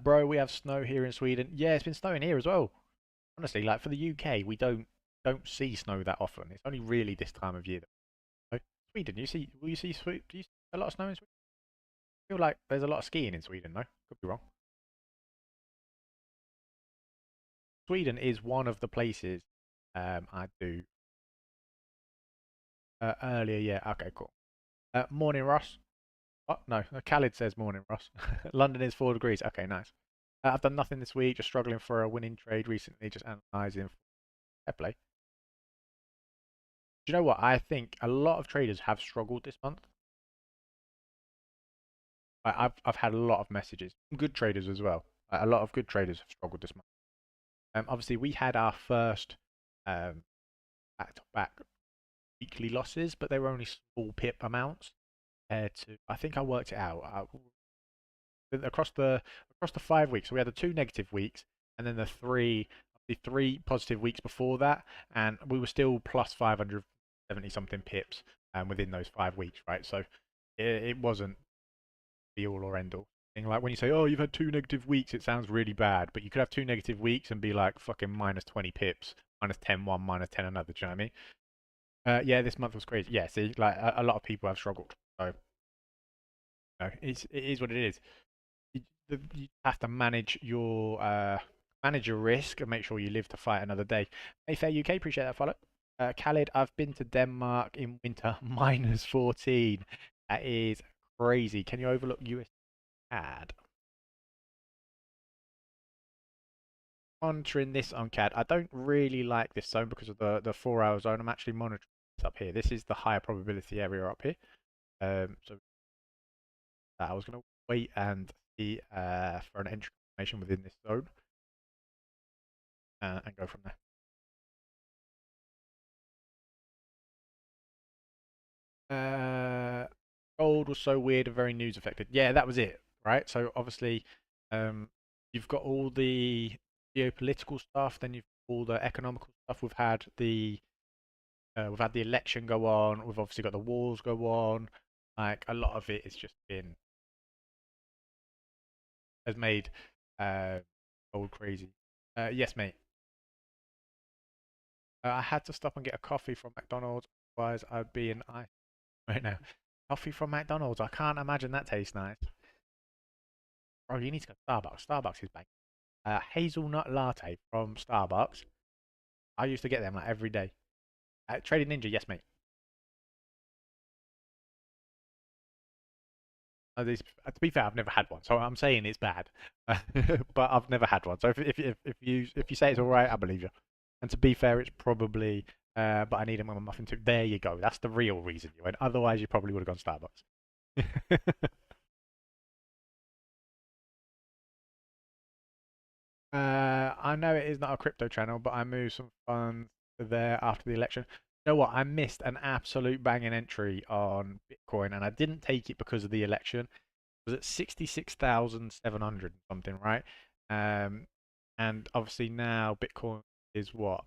Bro, we have snow here in Sweden. Yeah, it's been snowing here as well. Honestly, like for the UK, we don't see snow that often. It's only really this time of year. That, Sweden, will you see do you see a lot of snow in Sweden? I feel like there's a lot of skiing in Sweden, no? Could be wrong. Sweden is one of the places I do earlier. Yeah, okay, cool. Morning, Ross. Oh, no, Khalid says morning, Ross. London is 4 degrees. Okay, nice. I've done nothing this week, just struggling for a winning trade recently, just analysing fair play. Do you know what? I think a lot of traders have struggled this month. I've had a lot of messages, good traders as well. A lot of good traders have struggled this month. Obviously, we had our first back-to-back weekly losses, but they were only small pip amounts compared to. I think I worked it out. Across the 5 weeks. So we had the 2 negative weeks, and then the three positive weeks before that, and we were still plus 570 something pips within those 5 weeks, right? So it wasn't the all or end all thing. Like when you say, "Oh, you've had 2 negative weeks," it sounds really bad, but you could have 2 negative weeks and be like fucking minus 20 pips, minus 10 one, minus 10 another. Do you know what I mean? Yeah, this month was crazy. Yeah, see, like a lot of people have struggled. So, it is what it is. You have to manage your risk and make sure you live to fight another day. Mayfair UK, appreciate that follow. Khalid, I've been to Denmark in winter, -14. That is crazy. Can you overlook US CAD? Monitoring this on CAD. I don't really like this zone because of the 4 hour zone. I'm actually monitoring this up here. This is the higher probability area up here. So I was going to wait and see for an entry confirmation within this zone and go from there. Uh, Gold was so weird and very news affected. Yeah, that was it, right? So obviously, um, you've got all the geopolitical stuff, then you've got all the economical stuff. We've had the election go on. We've obviously got the wars go on. Like a lot of it has just been has made uh, gold crazy. Yes, mate. I had to stop and get a coffee from McDonald's, otherwise I'd be in ice right now. Coffee from McDonald's. I can't imagine that tastes nice. Bro, you need to go to Starbucks. Starbucks is bang. Hazelnut latte from Starbucks. I used to get them like every day. Trading Ninja, yes, mate. To be fair, I've never had one, so I'm saying it's bad, but I've never had one. So if you say it's all right, I believe you. And to be fair, it's probably. But I need them on my muffin too. There you go. That's the real reason you went. Otherwise, you probably would have gone Starbucks. I know it is not a crypto channel, but I moved some funds there after the election. You know what? I missed an absolute banging entry on Bitcoin, and I didn't take it because of the election. It was at 66,700 something, right? Um, and obviously now Bitcoin is what?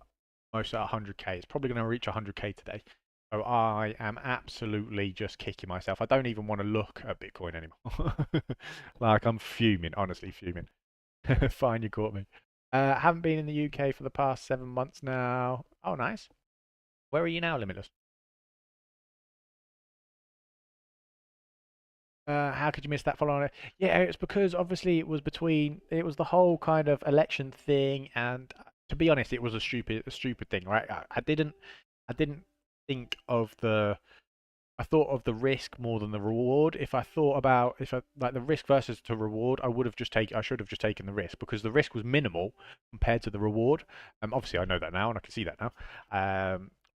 Almost at 100k. It's probably going to reach 100k today. So I am absolutely just kicking myself. I don't even want to look at Bitcoin anymore. Like I'm fuming, honestly fuming. Fine, you caught me. Haven't been in the UK for the past 7 months now. Oh, nice. Where are you now, Limitless? How could you miss that following it? Yeah, it's because obviously it was the whole kind of election thing, and to be honest, it was a stupid thing, right? I didn't think of I thought of the risk more than the reward. If I thought about if I like the risk versus the reward, I should have just taken the risk because the risk was minimal compared to the reward. Obviously I know that now and I can see that now.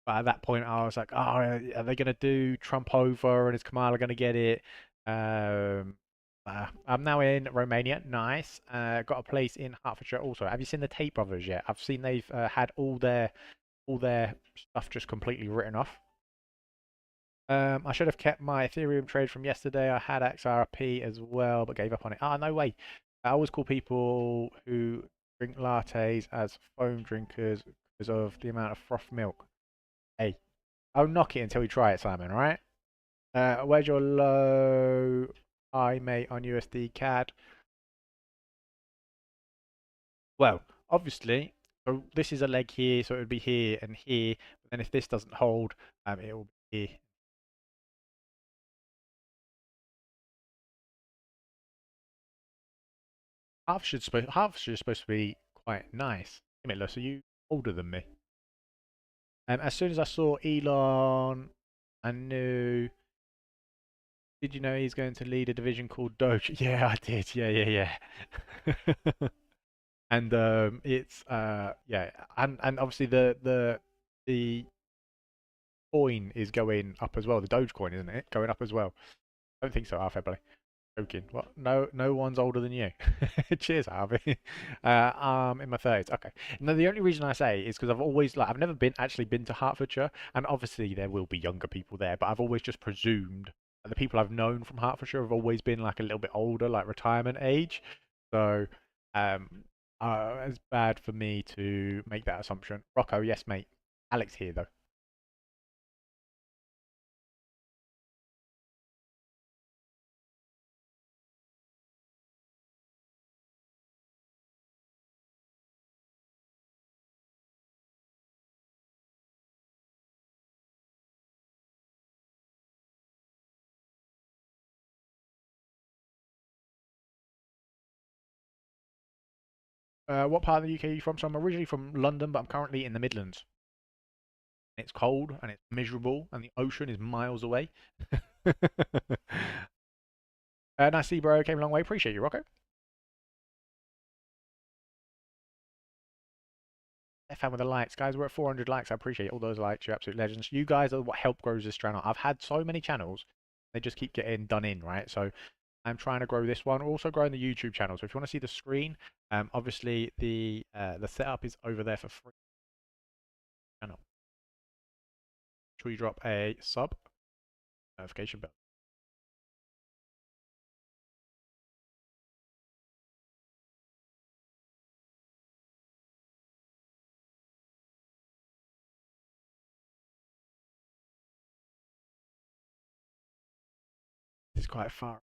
But at that point I was like, oh, are they going to do Trump over and is Kamala going to get it? Um, I'm now in Romania. Nice. Got a place in Hertfordshire also. Have you seen the Tate brothers yet? I've seen they've had all their stuff just completely written off. I should have kept my Ethereum trade from yesterday. I had XRP as well, but gave up on it. Ah, no way. I always call people who drink lattes as foam drinkers because of the amount of froth milk. Hey, I'll knock it until you try it, Simon, all right? Where's your low high, mate, on USD CAD? Well, obviously, so this is a leg here, so it would be here and here. But then if this doesn't hold, it will be here. Hertfordshire's supposed to be quite nice. Hey, Miller, so you older than me. As soon as I saw Elon, I knew. Did you know he's going to lead a division called Doge? Yeah, I did. Yeah, yeah, yeah. And it's yeah, and obviously the coin is going up as well. The Doge coin, isn't it? Going up as well. I don't think so, Half February. Joking. What? No, no one's older than you. Cheers, Harvey. In my thirties. Okay. No, the only reason I say is because I've always I've never been to Hertfordshire, and obviously there will be younger people there, but I've always just presumed that the people I've known from Hertfordshire have always been like a little bit older, like retirement age. So, um, it's bad for me to make that assumption. Rocco, yes, mate. Alex here though. What part of the UK are you from? So I'm originally from London, but I'm currently in the Midlands. It's cold and it's miserable, and the ocean is miles away. Nice to see you, bro. Came a long way. Appreciate you, Rocco. Fan with the likes, guys. We're at 400 likes. I appreciate all those likes. You're absolute legends. You guys are what help grows this channel. I've had so many channels, they just keep getting done in, right? So I'm trying to grow this one. We're also growing the YouTube channel. So if you want to see the screen, obviously the setup is over there for free. Channel. Make sure you drop a sub notification bell. It's quite far.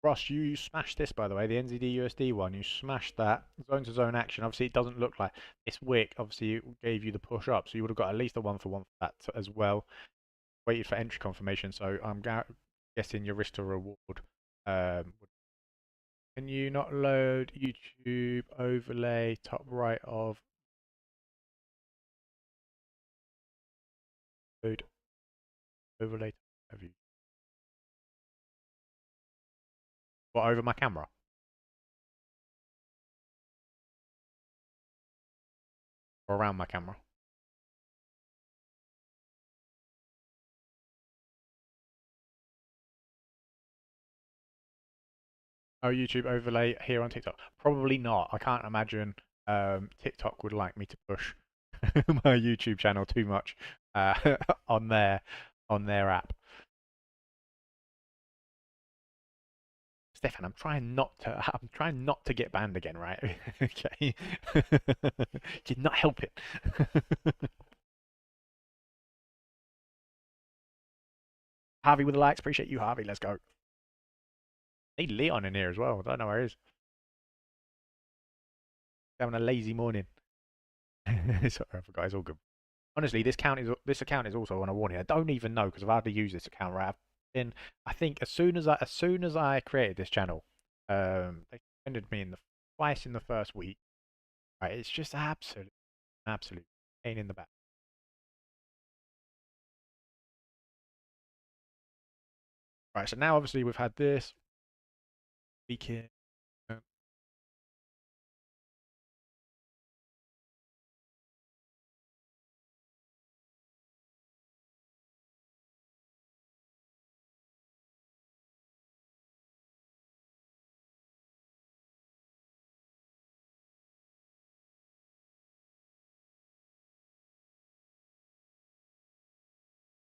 Ross, you smashed this, by the way, the NZD USD one. You smashed that zone to zone action. Obviously, it doesn't look like this wick. Obviously, it gave you the push up, so you would have got at least a one for one for that as well. Waited for entry confirmation, so I'm guessing your risk to reward. Um, can you not load YouTube overlay top right of load overlay? Have you what over my camera or around my camera? Oh, YouTube overlay here on TikTok? Probably not. I can't imagine TikTok would like me to push my YouTube channel too much on their app. Stefan, I'm trying not to get banned again, right? Okay. Did not help it. Harvey with the likes. Appreciate you, Harvey. Let's go. Need Leon in here as well. I don't know where he is. Having a lazy morning. Sorry, I forgot. It's all good. Honestly, this account is also on a warning. I don't even know because I've hardly used this account. Right? I think as soon as I created this channel, they suspended me twice in the first week. Right? It's just absolute pain in the back. Right. So now obviously we've had this weekend.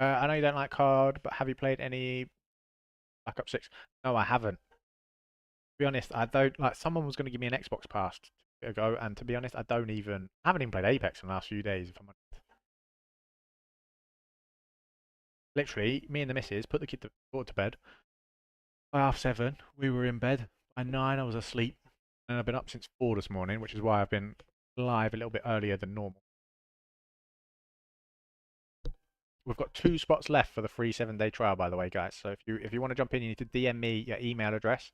I know you don't like COD, but have you played any Black Ops 6? No, I haven't. To be honest, I don't like. Someone was going to give me an Xbox Pass ago, and to be honest, I haven't even played Apex in the last few days. If I'm literally, me and the missus put the daughter to bed. By half 7, we were in bed. By 9, I was asleep, and I've been up since 4 this morning, which is why I've been live a little bit earlier than normal. We've got 2 spots left for the free 7-day trial, by the way, guys. So if you want to jump in, you need to DM me your email address.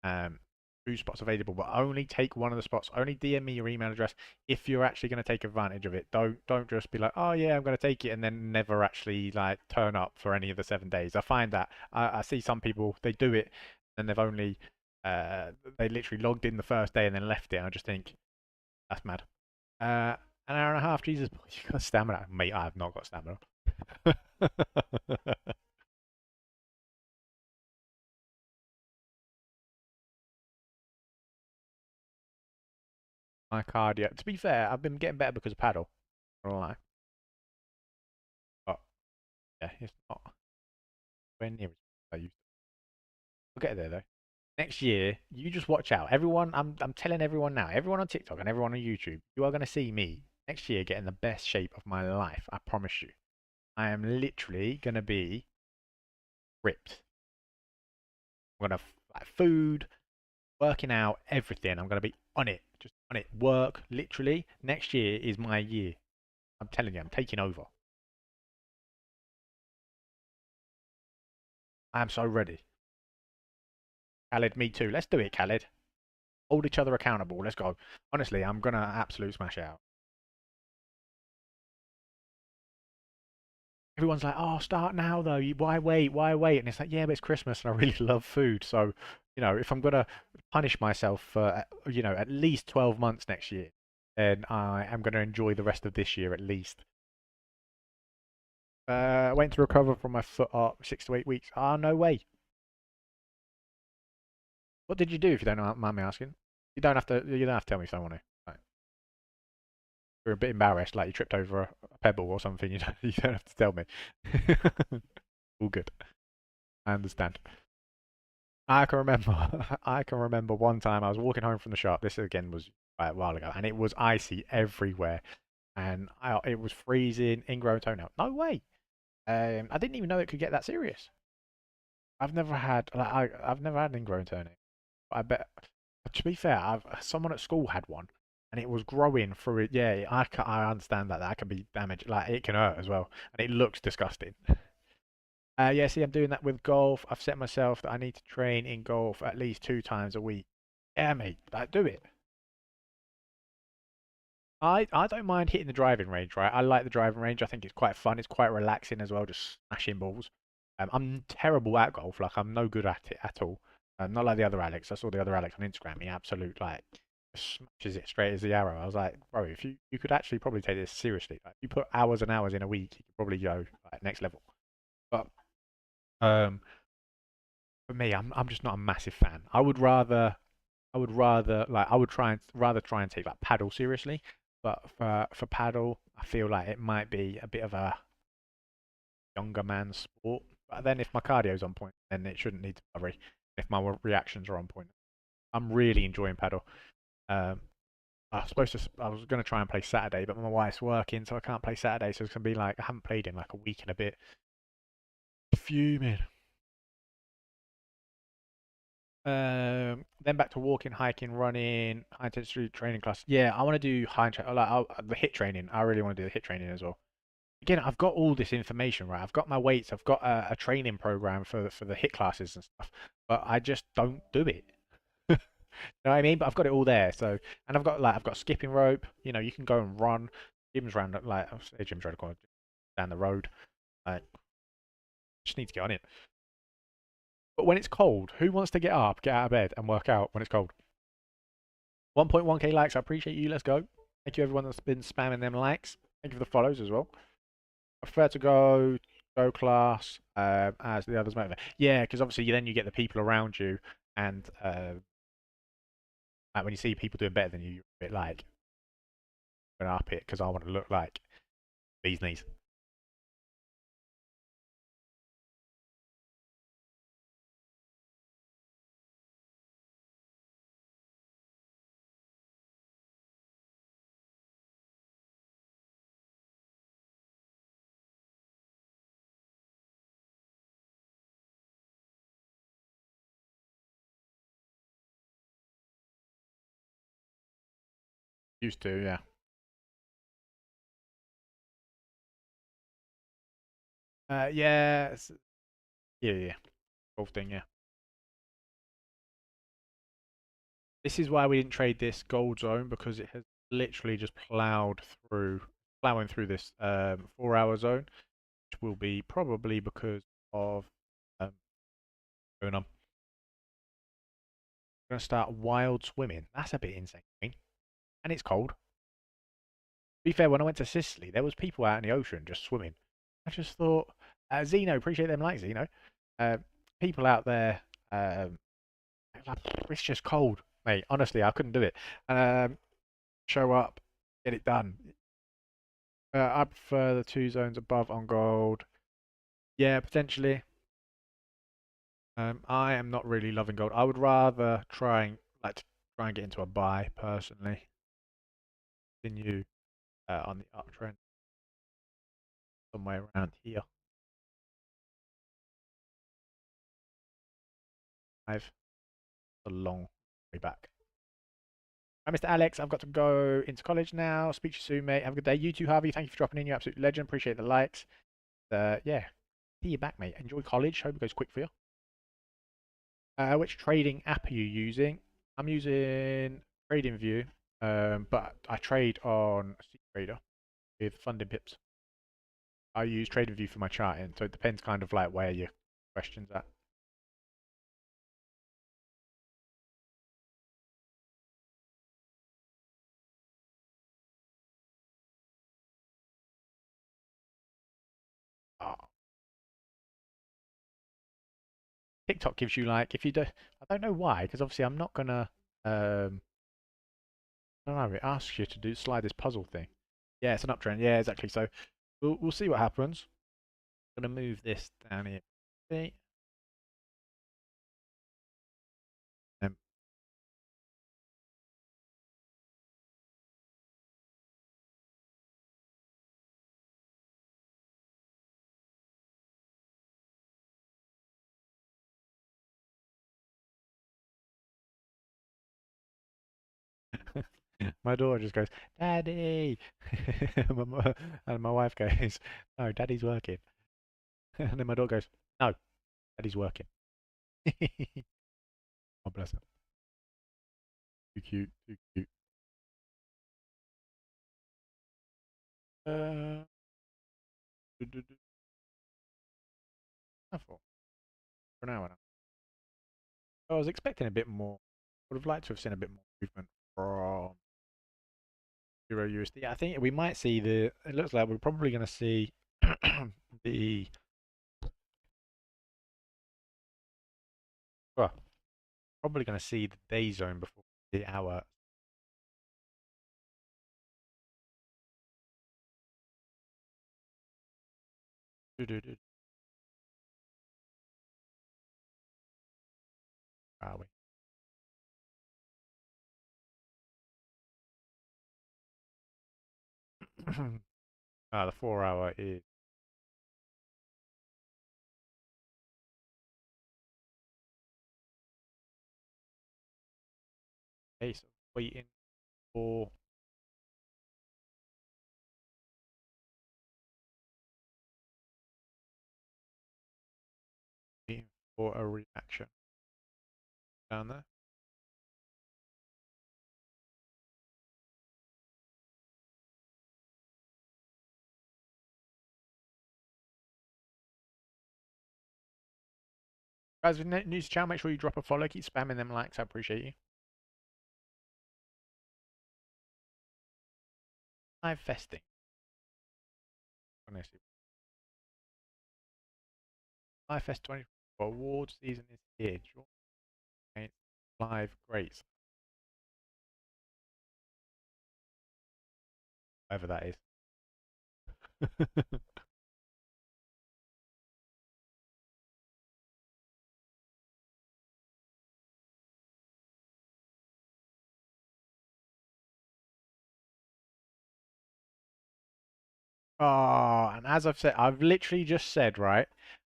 Um, 2 spots available, but only take one of the spots. Only DM me your email address if you're actually going to take advantage of it. Don't just be like, oh yeah, I'm going to take it, and then never actually like turn up for any of the 7 days. I find that I see some people they do it, and they've only uh, they literally logged in the first day and then left it. And I just think that's mad. Uh, an hour and a half, Jesus, you got stamina, mate. I have not got stamina. My cardio. To be fair, I've been getting better because of paddle. Not gonna lie, but yeah, it's not anywhere near as I used. We'll get there though. Next year, you just watch out. Everyone, I'm telling everyone now, everyone on TikTok and everyone on YouTube, you are going to see me next year getting the best shape of my life. I promise you. I am literally going to be ripped. I'm going to like food, working out, everything. I'm going to be on it, just on it. Work, literally. Next year is my year. I'm telling you, I'm taking over. I am so ready. Khaled, me too. Let's do it, Khaled. Hold each other accountable. Let's go. Honestly, I'm going to absolute smash it out. Everyone's like, "Oh, start now though. Why wait? Why wait?" And it's like, "Yeah, but it's Christmas and I really love food. So, if I'm gonna punish myself for, at least 12 months next year, then I am gonna enjoy the rest of this year at least." Waiting to recover from my foot up 6 to 8 weeks. Ah, no way. What did you do? If you don't mind me asking, you don't have to. You don't have to tell me if I want to. Like, you're a bit embarrassed, like you tripped over a pebble or something. You don't. You don't have to tell me. All good. I understand. I can remember. I can remember one time I was walking home from the shop. This again was quite a while ago, and it was icy everywhere, and it was freezing. Ingrown toenail. No way. I didn't even know it could get that serious. I've never had an ingrown toenail. But I bet. To be fair, someone at school had one, and it was growing through it. Yeah, I understand that can be damaged. Like it can hurt as well, and it looks disgusting. Yeah, see, I'm doing that with golf. I've set myself that I need to train in golf at least 2 times a week. Yeah, mate, like, do it. I don't mind hitting the driving range, right? I like the driving range. I think it's quite fun. It's quite relaxing as well, just smashing balls. I'm terrible at golf. Like, I'm no good at it at all. Not like the other Alex. I saw the other Alex on Instagram. He absolute, like, smashes it straight as the arrow. I was like, bro, if you could actually probably take this seriously. Like, if you put hours and hours in a week, you could probably go, like, next level. But, um, for me, I'm just not a massive fan. I would rather try and take like paddle seriously, but for paddle, I feel like it might be a bit of a younger man's sport. But then if my cardio's on point, then it shouldn't need to worry. If my reactions are on point, I'm really enjoying paddle. Um, I was going to try and play Saturday, but my wife's working, so I can't play Saturday. So it's going to be like I haven't played in like a week and a bit. Fuming. Then back to walking, hiking, running, high intensity training class. Yeah, I want to do the hit training. I really want to do the hit training as well. Again, I've got all this information right. I've got my weights. I've got a training program for the hit classes and stuff, but I just don't do it. You know what I mean? But I've got it all there. So, and I've got skipping rope. You can go and run. Gym's round like I say gym's round the corner, down the road. Like, just need to get on it. But when it's cold, who wants to get up, get out of bed, and work out when it's cold? 1.1k likes. I appreciate you. Let's go. Thank you everyone that's been spamming them likes. Thank you for the follows as well. I prefer to go class as the others motivate. Yeah, because obviously then you get the people around you, and like when you see people doing better than you, you're a bit like, I'm gonna up it because I want to look like these knees. Used to, yeah. Yeah, yeah, yeah. Golf thing, yeah. This is why we didn't trade this gold zone because it has literally just plowing through this 4 hour zone, which will be probably because of um, going on. We're gonna start wild swimming. That's a bit insane, and it's cold. To be fair, when I went to Sicily, there was people out in the ocean just swimming. I just thought, Zeno, appreciate them like Zeno. Uh, People out there, like, it's just cold, mate. Honestly, I couldn't do it. Show up, get it done. I prefer the two zones above on gold. Yeah, potentially. I am not really loving gold. I would rather try and get into a buy personally than you on the uptrend somewhere around here. I've a long way back. Hi, Mr. Alex. I've got to go into college now. Speak to you soon, mate. Have a good day. You too, Harvey. Thank you for dropping in. You're absolute legend. Appreciate the likes. Yeah, see you back, mate. Enjoy college. Hope it goes quick for you. Which trading app are you using? I'm using TradingView, but I trade on Trader with funding pips. I use TradingView for my charting, so it depends kind of like where your questions at. Oh, TikTok gives you like if you do, I don't know why, because obviously I'm not gonna. I don't know. It asks you to do slide this puzzle thing. Yeah, it's an uptrend. Yeah, exactly. So we'll see what happens. I'm gonna move this down here. See. Um, my daughter just goes, "Daddy," and my wife goes, "No, Daddy's working." And then my daughter goes, "No, Daddy's working." Oh, bless her. Too cute. Too cute. Uh, for an hour now. I was expecting a bit more. Would have liked to have seen a bit more movement from Euro USD. I think we might see the. It looks like we're probably going to see the. Well, probably going to see the day zone before the hour. Are we? The 4 hour is okay, so for waiting for a reaction down there. Guys, with news channel, make sure you drop a follow. Keep spamming them likes. I appreciate you. Live festing. Honestly, Live Fest 24 award season is here. Join live greats, whatever that is. Oh, and as I've said, I've literally just said, right?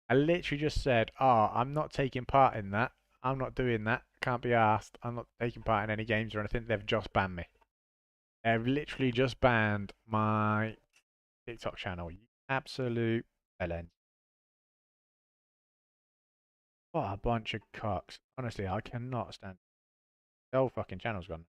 I literally just said, oh, I'm not taking part in that. I'm not doing that. Can't be asked. I'm not taking part in any games or anything. They've just banned me. They've literally just banned my TikTok channel. You absolute bellend. What a bunch of cocks. Honestly, I cannot stand it. The whole fucking channel's gone.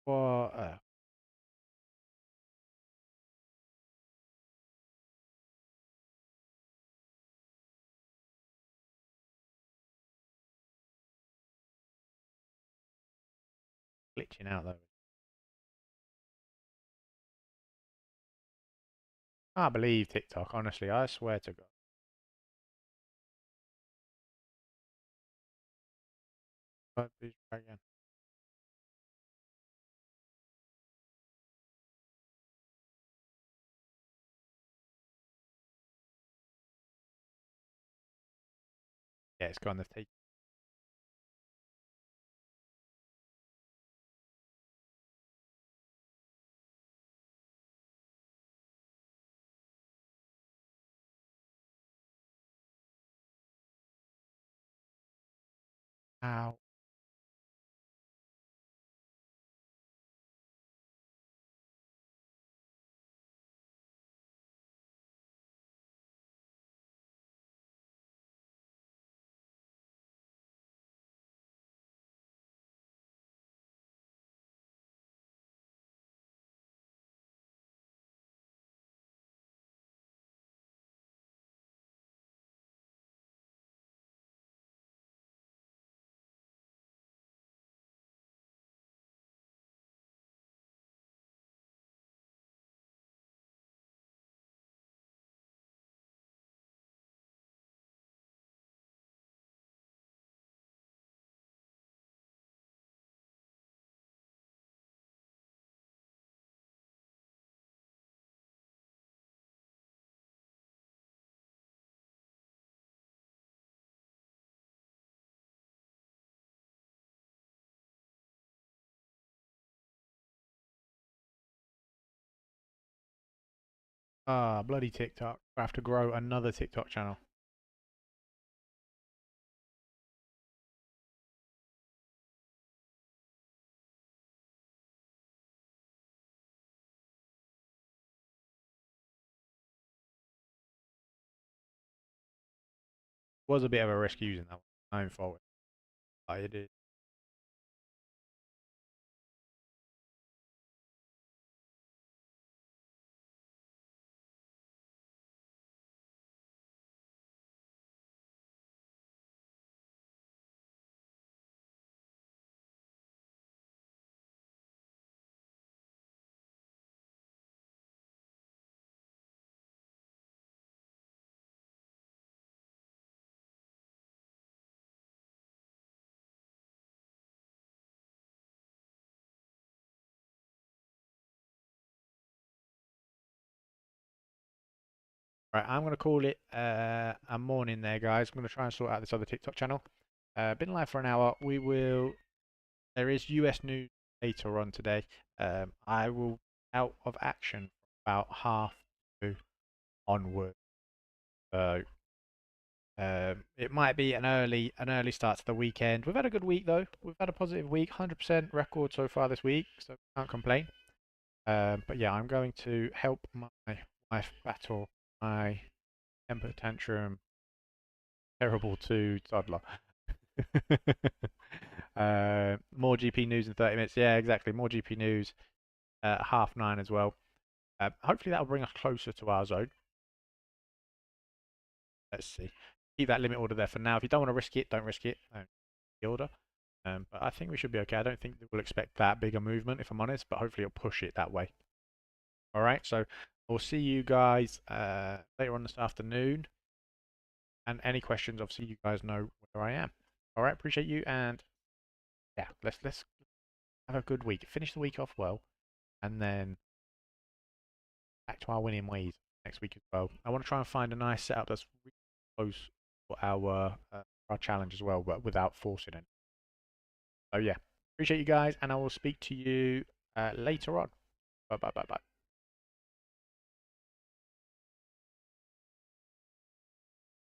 What? Glitching out though. I can't believe TikTok, honestly. I swear to God. Please try again. Yeah, it's gone. They've taken. Ow. Ah, bloody TikTok. I have to grow another TikTok channel. Was a bit of a risk using that one. My own fault. I did. Right, I'm going to call it a morning there, guys. I'm going to try and sort out this other TikTok channel. Been live for an hour. We will. There is US news later on today. I will out of action about half two onward. So it might be an early start to the weekend. We've had a good week though. We've had a positive week, 100% record so far this week, so can't complain. But yeah, I'm going to help my wife battle my temper tantrum terrible to toddler. More GP news in 30 minutes. Yeah, exactly. More GP news at 9:30 as well. Hopefully that'll bring us closer to our zone. Let's see. Keep that limit order there for now. If you don't want to risk it, don't risk it. Don't the order. But I think we should be okay. I don't think that we'll expect that big a movement, if I'm honest, but hopefully it'll push it that way. All right, so we'll see you guys later on this afternoon. And any questions, obviously, you guys know where I am. All right, appreciate you, and yeah, let's have a good week. Finish the week off well, and then back to our winning ways next week as well. I want to try and find a nice setup that's really close to our our challenge as well, but without forcing it. So yeah, appreciate you guys, and I will speak to you later on. Bye bye bye bye.